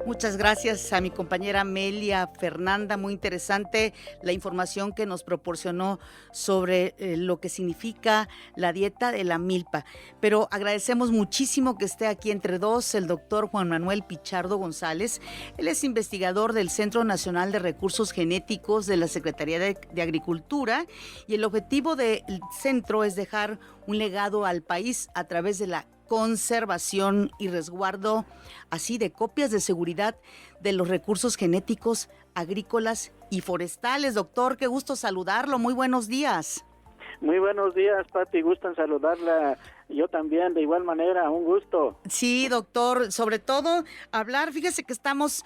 Muchas gracias a mi compañera Amelia Fernanda, muy interesante la información que nos proporcionó sobre lo que significa la dieta de la milpa. Pero agradecemos muchísimo que esté aquí entre dos el doctor Juan Manuel Pichardo González. Él es investigador del Centro Nacional de Recursos Genéticos de la Secretaría de Agricultura, y el objetivo del centro es dejar un legado al país a través de la conservación y resguardo, así de copias de seguridad de los recursos genéticos agrícolas y forestales. Doctor, qué gusto saludarlo, muy buenos días. Muy buenos días, Pati, gusto en saludarla. Yo también, de igual manera, un gusto. Sí, doctor, sobre todo fíjese que estamos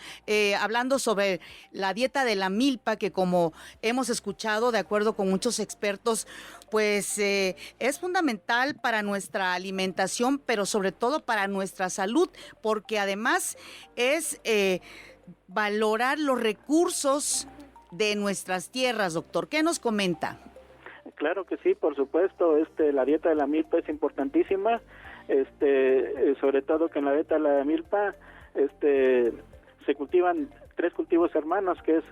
hablando sobre la dieta de la milpa, que como hemos escuchado, de acuerdo con muchos expertos, pues es fundamental para nuestra alimentación, pero sobre todo para nuestra salud, porque además es valorar los recursos de nuestras tierras, doctor. ¿Qué nos comenta? Claro que sí, por supuesto, la dieta de la milpa es importantísima, sobre todo que en la dieta de la milpa, se cultivan 3 cultivos hermanos, que es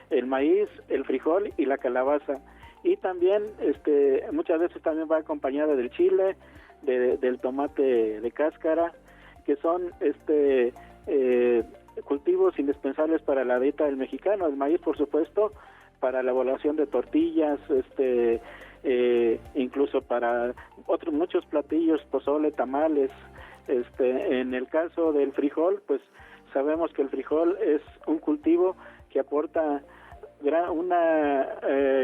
el maíz, el frijol y la calabaza, y también, muchas veces también va acompañada del chile, del tomate de cáscara, que son, cultivos indispensables para la dieta del mexicano. El maíz, por supuesto, para la elaboración de tortillas, incluso para muchos platillos, pozole, tamales. En el caso del frijol, pues sabemos que el frijol es un cultivo que aporta una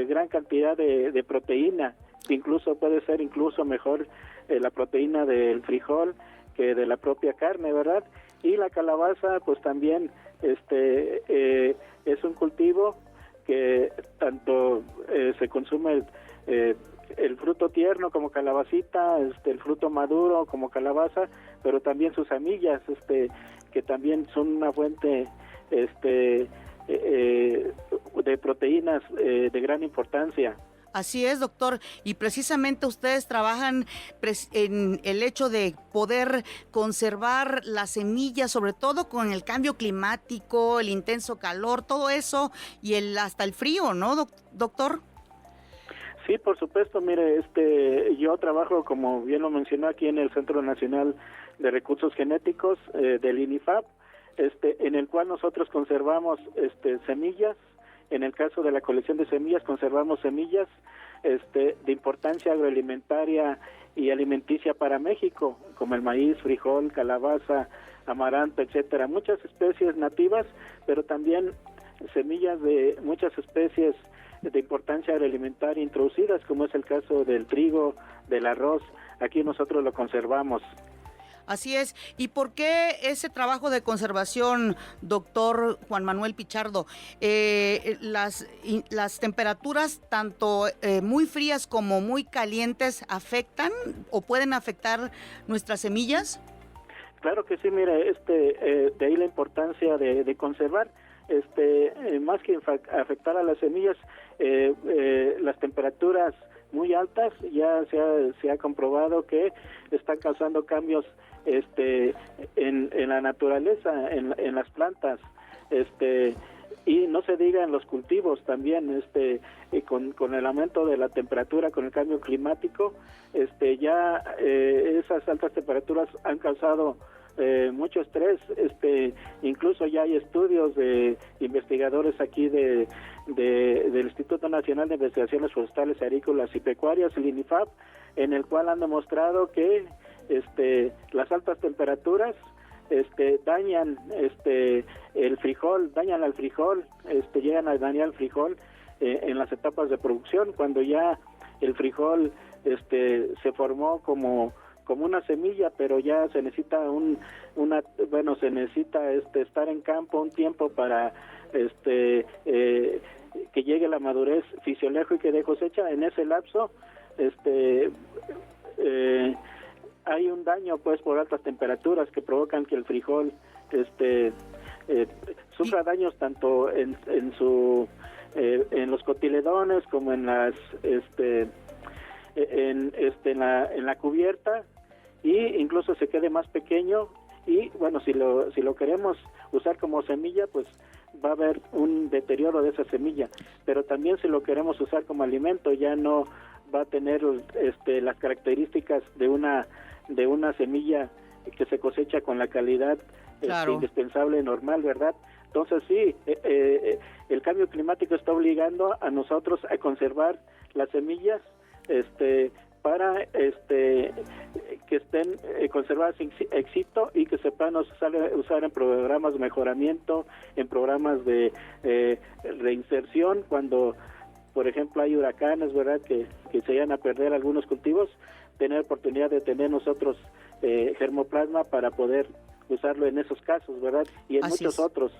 gran cantidad de proteína, incluso puede ser mejor la proteína del frijol que de la propia carne, ¿verdad? Y la calabaza, pues también es un cultivo que tanto se consume el fruto tierno como calabacita, el fruto maduro como calabaza, pero también sus semillas, que también son una fuente de proteínas de gran importancia. Así es, doctor, y precisamente ustedes trabajan en el hecho de poder conservar las semillas, sobre todo con el cambio climático, el intenso calor, todo eso, y hasta el frío, ¿no, doctor? Sí, por supuesto, mire, yo trabajo, como bien lo mencionó, aquí en el Centro Nacional de Recursos Genéticos del INIFAP, en el cual nosotros conservamos semillas. En el caso de la colección de semillas, conservamos semillas de importancia agroalimentaria y alimenticia para México, como el maíz, frijol, calabaza, amaranto, etcétera. Muchas especies nativas, pero también semillas de muchas especies de importancia agroalimentaria introducidas, como es el caso del trigo, del arroz. Aquí nosotros lo conservamos. Así es. ¿Y por qué ese trabajo de conservación, doctor Juan Manuel Pichardo? ¿Las temperaturas, tanto muy frías como muy calientes, afectan o pueden afectar nuestras semillas? Claro que sí, mire, de ahí la importancia de conservar, más que afectar a las semillas, las temperaturas muy altas, ya se ha comprobado que están causando cambios en la naturaleza, en las plantas, y no se diga en los cultivos también, con el aumento de la temperatura, con el cambio climático, ya esas altas temperaturas han causado mucho estrés, incluso ya hay estudios de investigadores aquí del Instituto Nacional de Investigaciones Forestales, Agrícolas y Pecuarias, el INIFAP, en el cual han demostrado que las altas temperaturas dañan el frijol, dañan al frijol, llegan a dañar el frijol en las etapas de producción, cuando ya el frijol se formó como una semilla, pero ya se necesita se necesita estar en campo un tiempo para que llegue la madurez fisiológica de cosecha. En ese lapso hay un daño pues por altas temperaturas que provocan que el frijol sufra daños tanto en los cotiledones como en las en la cubierta, y incluso se quede más pequeño. Y bueno, si lo queremos usar como semilla, pues va a haber un deterioro de esa semilla, pero también si lo queremos usar como alimento, ya no va a tener las características de una semilla que se cosecha con la calidad indispensable, normal, ¿verdad? Entonces sí, el cambio climático está obligando a nosotros a conservar las semillas para que estén conservadas in situ y que se puedan usar en programas de mejoramiento, en programas de reinserción, cuando por ejemplo hay huracanes, ¿verdad?, que se vayan a perder algunos cultivos, tener oportunidad de tener nosotros germoplasma para poder usarlo en esos casos, ¿verdad? Y en muchos otros.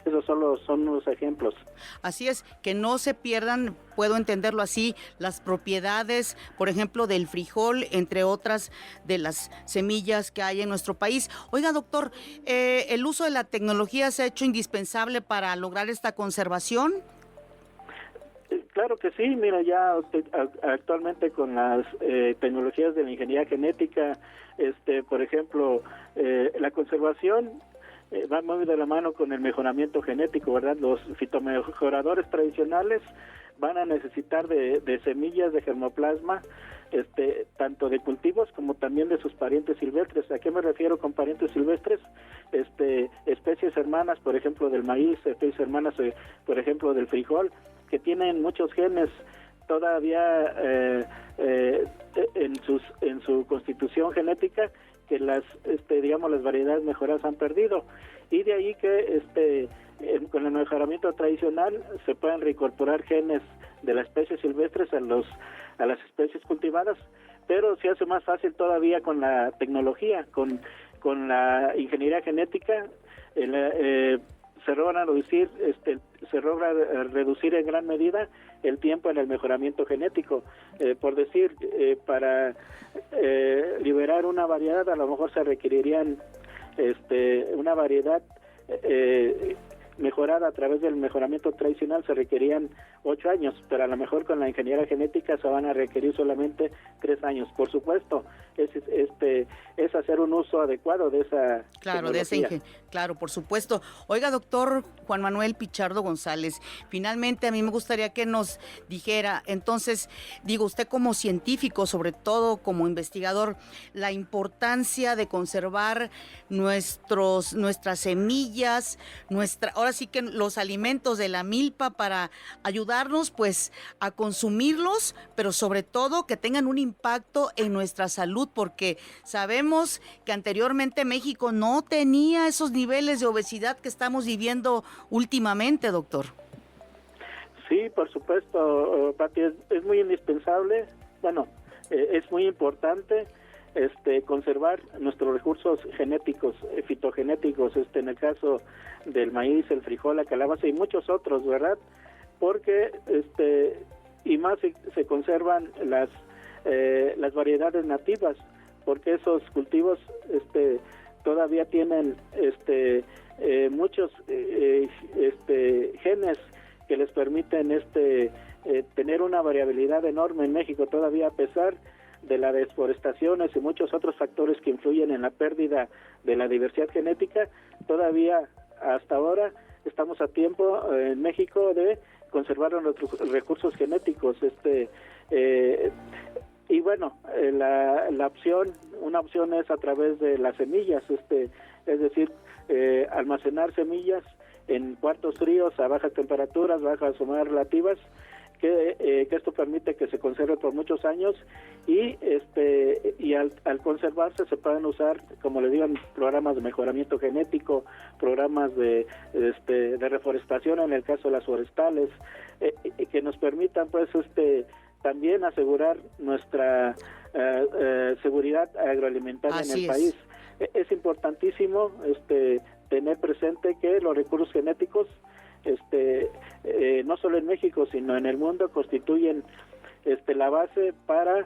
Esos solo son unos ejemplos. Así es, que no se pierdan, puedo entenderlo así, las propiedades, por ejemplo, del frijol, entre otras de las semillas que hay en nuestro país. Oiga, doctor, ¿el uso de la tecnología se ha hecho indispensable para lograr esta conservación? Claro que sí, mira, ya actualmente con las tecnologías de la ingeniería genética, por ejemplo, la conservación va muy de la mano con el mejoramiento genético, ¿verdad? Los fitomejoradores tradicionales van a necesitar de semillas de germoplasma, tanto de cultivos como también de sus parientes silvestres. ¿A qué me refiero con parientes silvestres? Especies hermanas, por ejemplo, del maíz, especies hermanas, por ejemplo, del frijol, que tienen muchos genes todavía en su constitución genética, que las variedades mejoradas han perdido, y de ahí que con el mejoramiento tradicional se pueden reincorporar genes de las especies silvestres a las especies cultivadas, pero se hace más fácil todavía con la tecnología, con la ingeniería genética. Se logra reducir en gran medida el tiempo en el mejoramiento genético. Por decir, para liberar una variedad, a lo mejor se requerirían una variedad mejorada a través del mejoramiento tradicional, se requerían 8 años, pero a lo mejor con la ingeniería genética se van a requerir solamente 3 años. Por supuesto, es hacer un uso adecuado de esa tecnología. Claro, por supuesto. Oiga, doctor Juan Manuel Pichardo González, finalmente a mí me gustaría que nos dijera, entonces, digo, usted como científico, sobre todo como investigador, la importancia de conservar nuestras semillas, ahora sí que los alimentos de la milpa, para ayudarnos pues a consumirlos, pero sobre todo que tengan un impacto en nuestra salud, porque sabemos que anteriormente México no tenía esos niveles de obesidad que estamos viviendo últimamente, doctor. Sí, por supuesto, Pati, es muy indispensable, es muy importante conservar nuestros recursos genéticos, fitogenéticos, en el caso del maíz, el frijol, la calabaza y muchos otros, ¿verdad? Porque y más se conservan las variedades nativas, porque esos cultivos todavía tienen muchos genes que les permiten tener una variabilidad enorme en México todavía, a pesar de las deforestaciones y muchos otros factores que influyen en la pérdida de la diversidad genética. Todavía hasta ahora estamos a tiempo en México de conservar nuestros recursos genéticos. Y bueno, una opción es a través de las semillas, es decir, almacenar semillas en cuartos fríos a bajas temperaturas, bajas humadas relativas, que esto permite que se conserve por muchos años y al conservarse se pueden usar, como le digo, en programas de mejoramiento genético, programas de reforestación en el caso de las forestales, que nos permitan pues también asegurar nuestra seguridad agroalimentaria en el país. Es importantísimo tener presente que los recursos genéticos no solo en México sino en el mundo constituyen la base para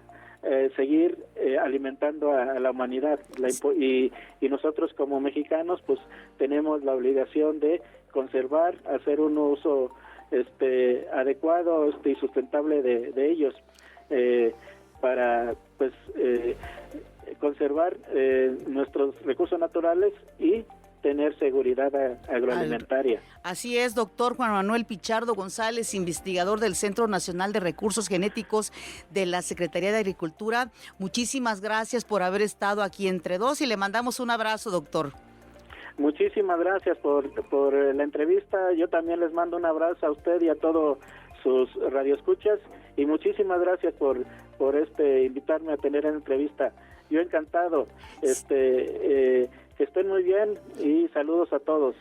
seguir alimentando a la humanidad y nosotros como mexicanos pues tenemos la obligación de conservar, hacer un uso adecuado y sustentable de ellos para pues conservar nuestros recursos naturales y tener seguridad agroalimentaria. Así es, doctor Juan Manuel Pichardo González, investigador del Centro Nacional de Recursos Genéticos de la Secretaría de Agricultura. Muchísimas gracias por haber estado aquí entre dos y le mandamos un abrazo, doctor. Muchísimas gracias por la entrevista. Yo también les mando un abrazo a usted y a todos sus radioescuchas y muchísimas gracias por invitarme a tener la entrevista. Yo encantado. Que estén muy bien y saludos a todos.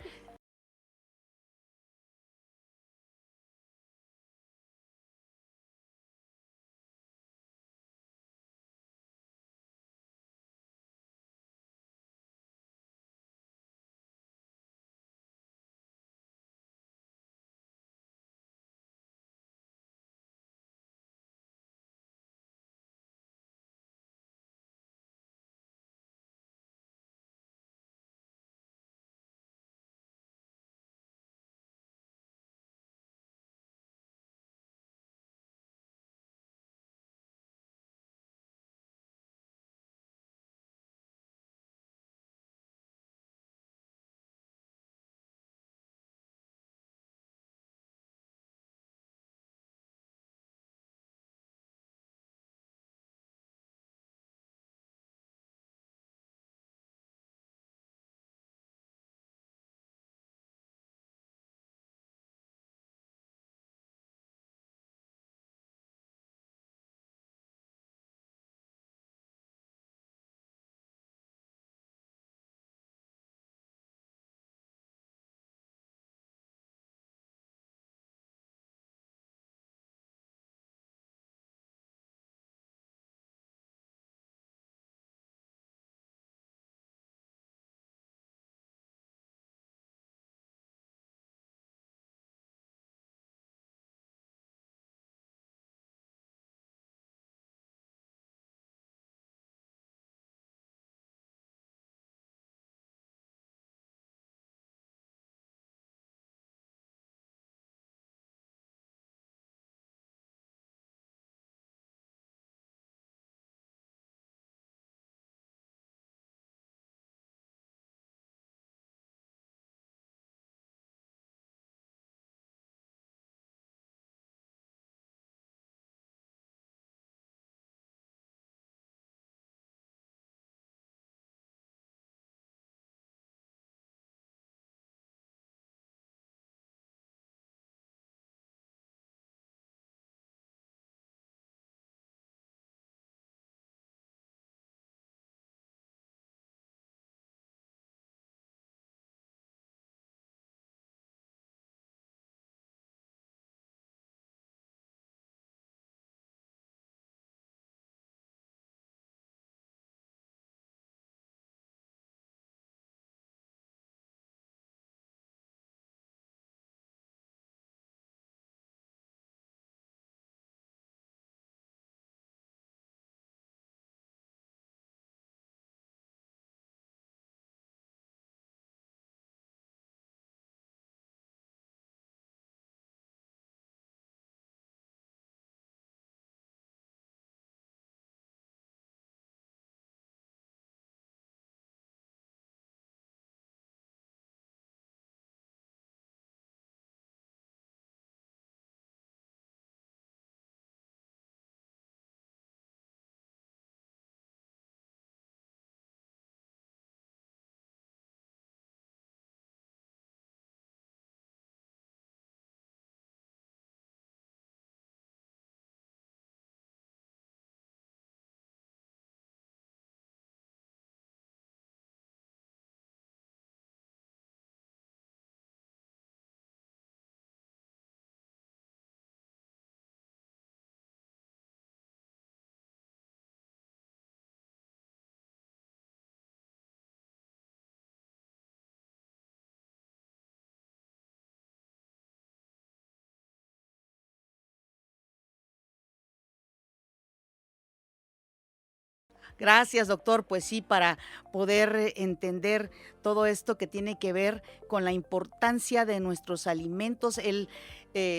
Gracias, doctor. Pues sí, para poder entender todo esto que tiene que ver con la importancia de nuestros alimentos, el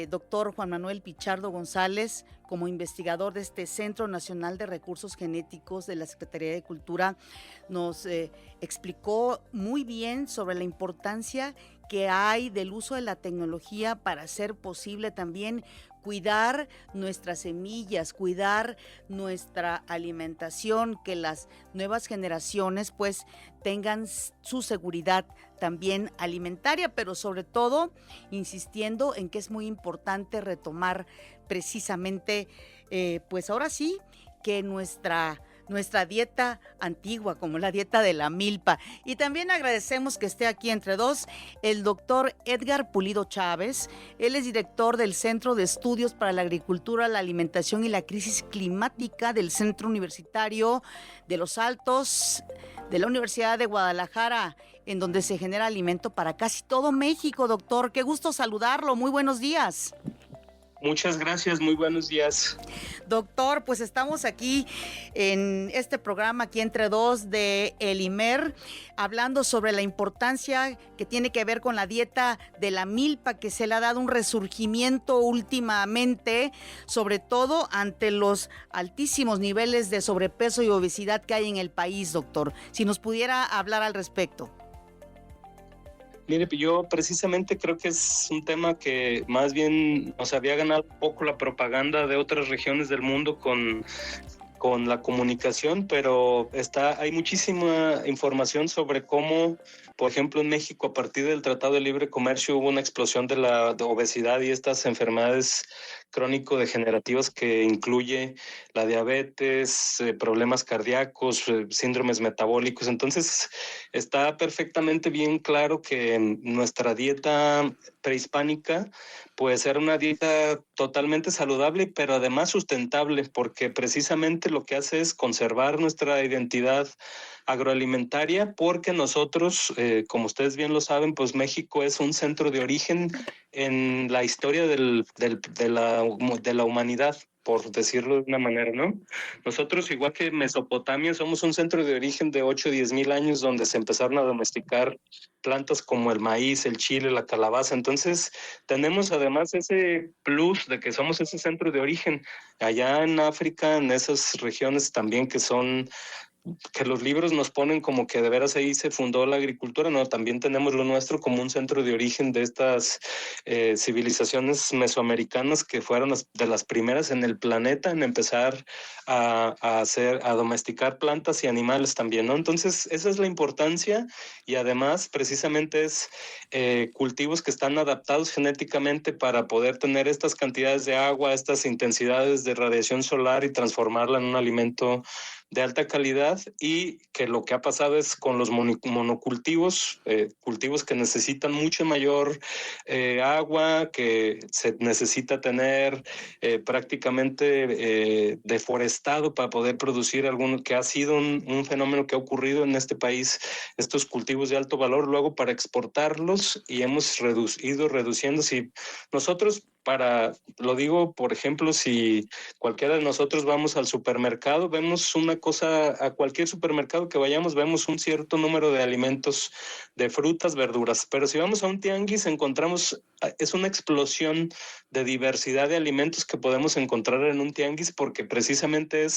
doctor Juan Manuel Pichardo González, como investigador de este Centro Nacional de Recursos Genéticos de la Secretaría de Cultura, nos explicó muy bien sobre la importancia que hay del uso de la tecnología para hacer posible también cuidar nuestras semillas, cuidar nuestra alimentación, que las nuevas generaciones pues tengan su seguridad también alimentaria, pero sobre todo insistiendo en que es muy importante retomar precisamente, pues ahora sí, que nuestra dieta antigua, como la dieta de la milpa. Y también agradecemos que esté aquí entre dos el doctor Edgar Pulido Chávez. Él es director del Centro de Estudios para la Agricultura, la Alimentación y la Crisis Climática del Centro Universitario de Los Altos de la Universidad de Guadalajara, en donde se genera alimento para casi todo México. Doctor, qué gusto saludarlo. Muy buenos días. Muchas gracias, muy buenos días. Doctor, pues estamos aquí en este programa, aquí entre dos de El IMER, hablando sobre la importancia que tiene que ver con la dieta de la milpa, que se le ha dado un resurgimiento últimamente, sobre todo ante los altísimos niveles de sobrepeso y obesidad que hay en el país, doctor. Si nos pudiera hablar al respecto. Mire, yo precisamente creo que es un tema que más bien nos había ganado un poco la propaganda de otras regiones del mundo con la comunicación, pero hay muchísima información sobre cómo, por ejemplo, en México, a partir del Tratado de Libre Comercio, hubo una explosión de obesidad y estas enfermedades crónico-degenerativas que incluye la diabetes, problemas cardíacos, síndromes metabólicos. Entonces, está perfectamente bien claro que nuestra dieta prehispánica puede ser una dieta totalmente saludable, pero además sustentable, porque precisamente lo que hace es conservar nuestra identidad agroalimentaria, porque nosotros, como ustedes bien lo saben, pues México es un centro de origen en la historia de la humanidad, por decirlo de una manera, ¿no? Nosotros, igual que Mesopotamia, somos un centro de origen de 8 o 10 mil años donde se empezaron a domesticar plantas como el maíz, el chile, la calabaza. Entonces, tenemos además ese plus de que somos ese centro de origen. Allá en África, en esas regiones también que los libros nos ponen como que de veras ahí se fundó la agricultura, no, también tenemos lo nuestro como un centro de origen de estas civilizaciones mesoamericanas que fueron de las primeras en el planeta en empezar a domesticar plantas y animales también, ¿no? Entonces, esa es la importancia y además precisamente es cultivos que están adaptados genéticamente para poder tener estas cantidades de agua, estas intensidades de radiación solar y transformarla en un alimento de alta calidad, y que lo que ha pasado es con los monocultivos, cultivos que necesitan mucho mayor agua, que se necesita tener prácticamente deforestado para poder producir que ha sido un fenómeno que ha ocurrido en este país, estos cultivos de alto valor, luego para exportarlos, y hemos ido reduciendo. Si nosotros, lo digo, por ejemplo, si cualquiera de nosotros vamos al supermercado, vemos una cosa, a cualquier supermercado que vayamos, vemos un cierto número de alimentos, de frutas, verduras, pero si vamos a un tianguis es una explosión de diversidad de alimentos que podemos encontrar en un tianguis, porque precisamente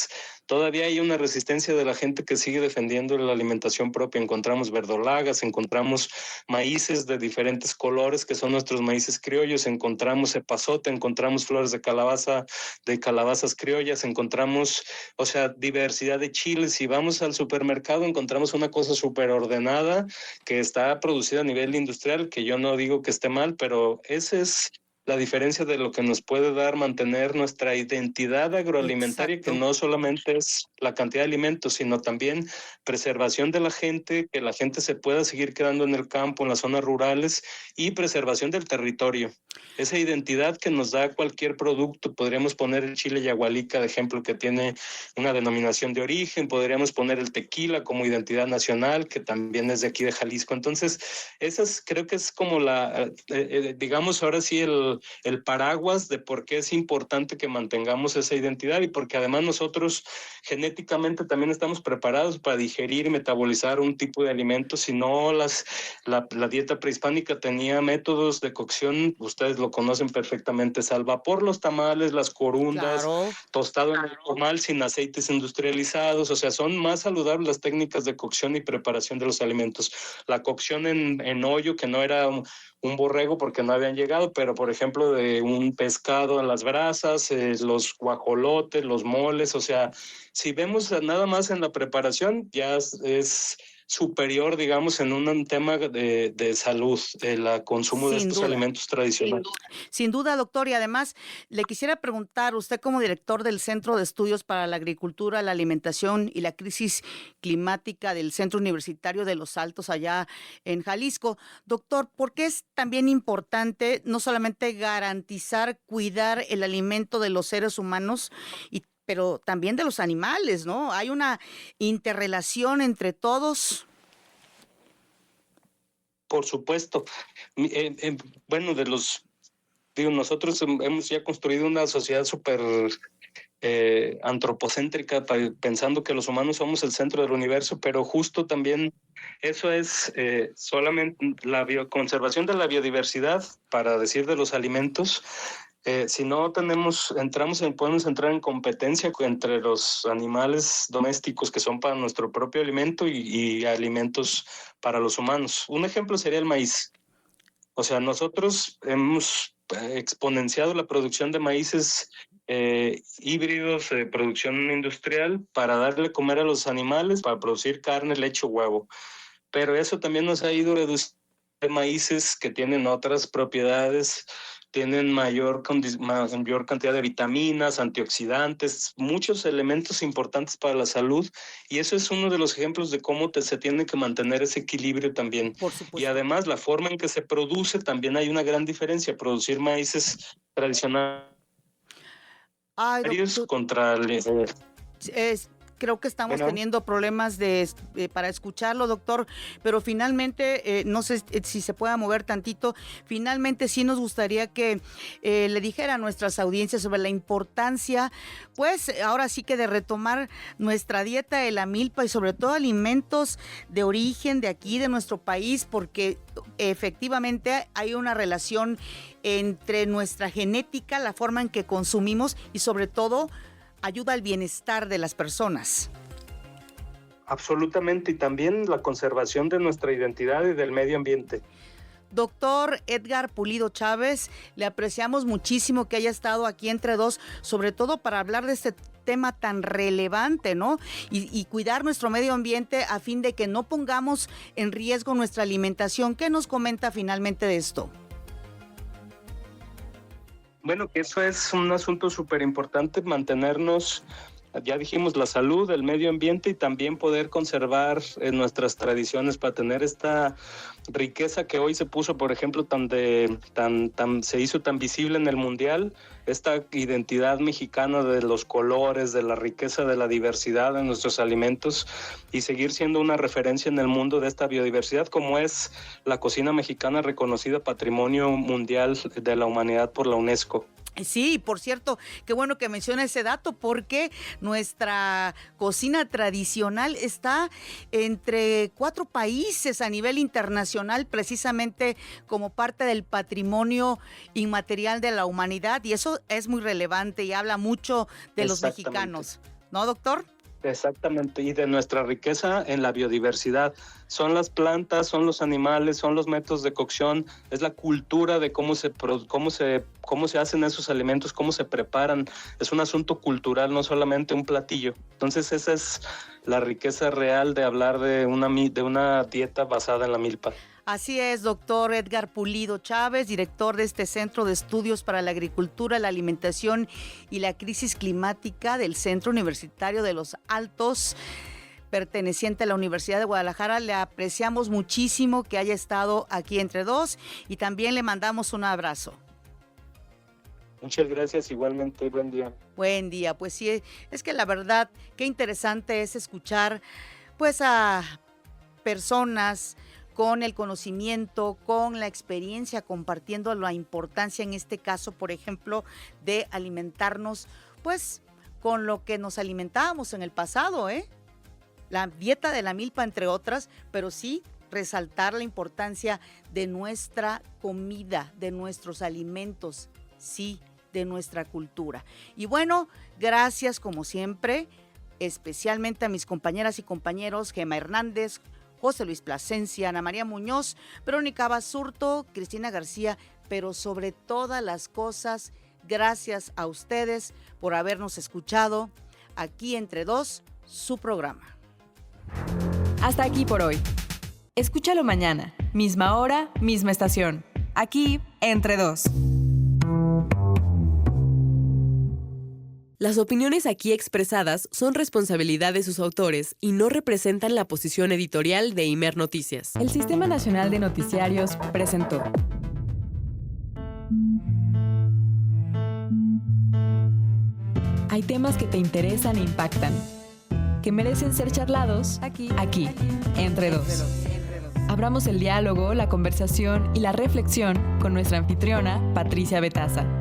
todavía hay una resistencia de la gente que sigue defendiendo la alimentación propia. Encontramos verdolagas, encontramos maíces de diferentes colores que son nuestros maíces criollos, encontramos epazote, encontramos flores de calabazas criollas, encontramos, diversidad de chiles. Si vamos al supermercado encontramos una cosa súper ordenada que está producida a nivel industrial, que yo no digo que esté mal, pero esa es la diferencia de lo que nos puede dar mantener nuestra identidad agroalimentaria. Exacto. Que no solamente es la cantidad de alimentos, sino también preservación de la gente, que la gente se pueda seguir quedando en el campo, en las zonas rurales, y preservación del territorio. Esa identidad que nos da cualquier producto. Podríamos poner el chile yagualica de ejemplo, que tiene una denominación de origen. Podríamos poner el tequila como identidad nacional, que también es de aquí de Jalisco. Entonces, esas creo que es como digamos ahora sí el paraguas de por qué es importante que mantengamos esa identidad y porque además nosotros genéticamente también estamos preparados para digerir y metabolizar un tipo de alimentos. Si no, la dieta prehispánica tenía métodos de cocción, ustedes lo conocen perfectamente, al vapor los tamales, las corundas, tostado en el comal sin aceites industrializados, o sea, son más saludables las técnicas de cocción y preparación de los alimentos. La cocción en hoyo, que no era un borrego porque no habían llegado, pero por ejemplo de un pescado a las brasas, los guajolotes, los moles, o sea, si vemos nada más en la preparación, ya es superior, digamos, en un tema de salud, el consumo de estos alimentos tradicionales. Sin duda, doctor, y además le quisiera preguntar, usted como director del Centro de Estudios para la Agricultura, la Alimentación y la Crisis Climática del Centro Universitario de Los Altos allá en Jalisco, doctor, ¿por qué es también importante no solamente garantizar, cuidar el alimento de los seres humanos pero también de los animales, ¿no? Hay una interrelación entre todos. Por supuesto. Bueno, nosotros hemos ya construido una sociedad súper antropocéntrica, pensando que los humanos somos el centro del universo, pero justo también eso es solamente la conservación de la biodiversidad, para decir de los alimentos. Si no podemos entrar en competencia entre los animales domésticos que son para nuestro propio alimento y alimentos para los humanos. Un ejemplo sería el maíz. O sea, nosotros hemos exponenciado la producción de maíces híbridos de producción industrial para darle a comer a los animales, para producir carne, leche, huevo. Pero eso también nos ha ido reduciendo maíces que tienen otras propiedades, tienen mayor cantidad de vitaminas, antioxidantes, muchos elementos importantes para la salud, y eso es uno de los ejemplos de cómo se tiene que mantener ese equilibrio también. Por supuesto. Y además la forma en que se produce, también hay una gran diferencia. Producir maíces tradicionales contra creo que estamos teniendo problemas para escucharlo, doctor, pero finalmente, no sé si se pueda mover tantito, finalmente sí nos gustaría que le dijera a nuestras audiencias sobre la importancia, pues ahora sí que de retomar nuestra dieta de la milpa y sobre todo alimentos de origen de aquí, de nuestro país, porque efectivamente hay una relación entre nuestra genética, la forma en que consumimos y sobre todo ayuda al bienestar de las personas. Absolutamente, y también la conservación de nuestra identidad y del medio ambiente. Doctor Edgar Pulido Chávez, le apreciamos muchísimo que haya estado aquí entre dos, sobre todo para hablar de este tema tan relevante, ¿no? Y cuidar nuestro medio ambiente a fin de que no pongamos en riesgo nuestra alimentación. ¿Qué nos comenta finalmente de esto? Bueno, que eso es un asunto súper importante, mantenernos, ya dijimos, la salud, el medio ambiente y también poder conservar nuestras tradiciones para tener esta riqueza que hoy se puso, por ejemplo, se hizo tan visible en el Mundial, esta identidad mexicana de los colores, de la riqueza, de la diversidad en nuestros alimentos, y seguir siendo una referencia en el mundo de esta biodiversidad, como es la cocina mexicana reconocida Patrimonio Mundial de la Humanidad por la UNESCO. Sí, por cierto, qué bueno que menciona ese dato, porque nuestra cocina tradicional está entre 4 países a nivel internacional, precisamente como parte del patrimonio inmaterial de la humanidad, y eso es muy relevante y habla mucho de los mexicanos, ¿no, doctor? Exactamente, y de nuestra riqueza en la biodiversidad. Son las plantas, son los animales, son los métodos de cocción, es la cultura de cómo se hacen esos alimentos, cómo se preparan. Es un asunto cultural, no solamente un platillo. Entonces esa es la riqueza real de hablar de una dieta basada en la milpa. Así es, doctor Edgar Pulido Chávez, director de este Centro de Estudios para la Agricultura, la Alimentación y la Crisis Climática del Centro Universitario de Los Altos, perteneciente a la Universidad de Guadalajara. Le apreciamos muchísimo que haya estado aquí entre dos y también le mandamos un abrazo. Muchas gracias, igualmente, buen día. Buen día, pues sí, es que la verdad, qué interesante es escuchar pues a personas con el conocimiento, con la experiencia, compartiendo la importancia en este caso, por ejemplo, de alimentarnos, pues, con lo que nos alimentábamos en el pasado, la dieta de la milpa, entre otras, pero sí resaltar la importancia de nuestra comida, de nuestros alimentos, sí, de nuestra cultura. Y bueno, gracias como siempre, especialmente a mis compañeras y compañeros, Gema Hernández, José Luis Plasencia, Ana María Muñoz, Verónica Basurto, Cristina García, pero sobre todas las cosas, gracias a ustedes por habernos escuchado aquí Entre Dos, su programa. Hasta aquí por hoy. Escúchalo mañana, misma hora, misma estación. Aquí, Entre Dos. Las opiniones aquí expresadas son responsabilidad de sus autores y no representan la posición editorial de Imer Noticias. El Sistema Nacional de Noticiarios presentó. Hay temas que te interesan e impactan, que merecen ser charlados aquí, Entre Dos. Abramos el diálogo, la conversación y la reflexión con nuestra anfitriona, Patricia Betaza.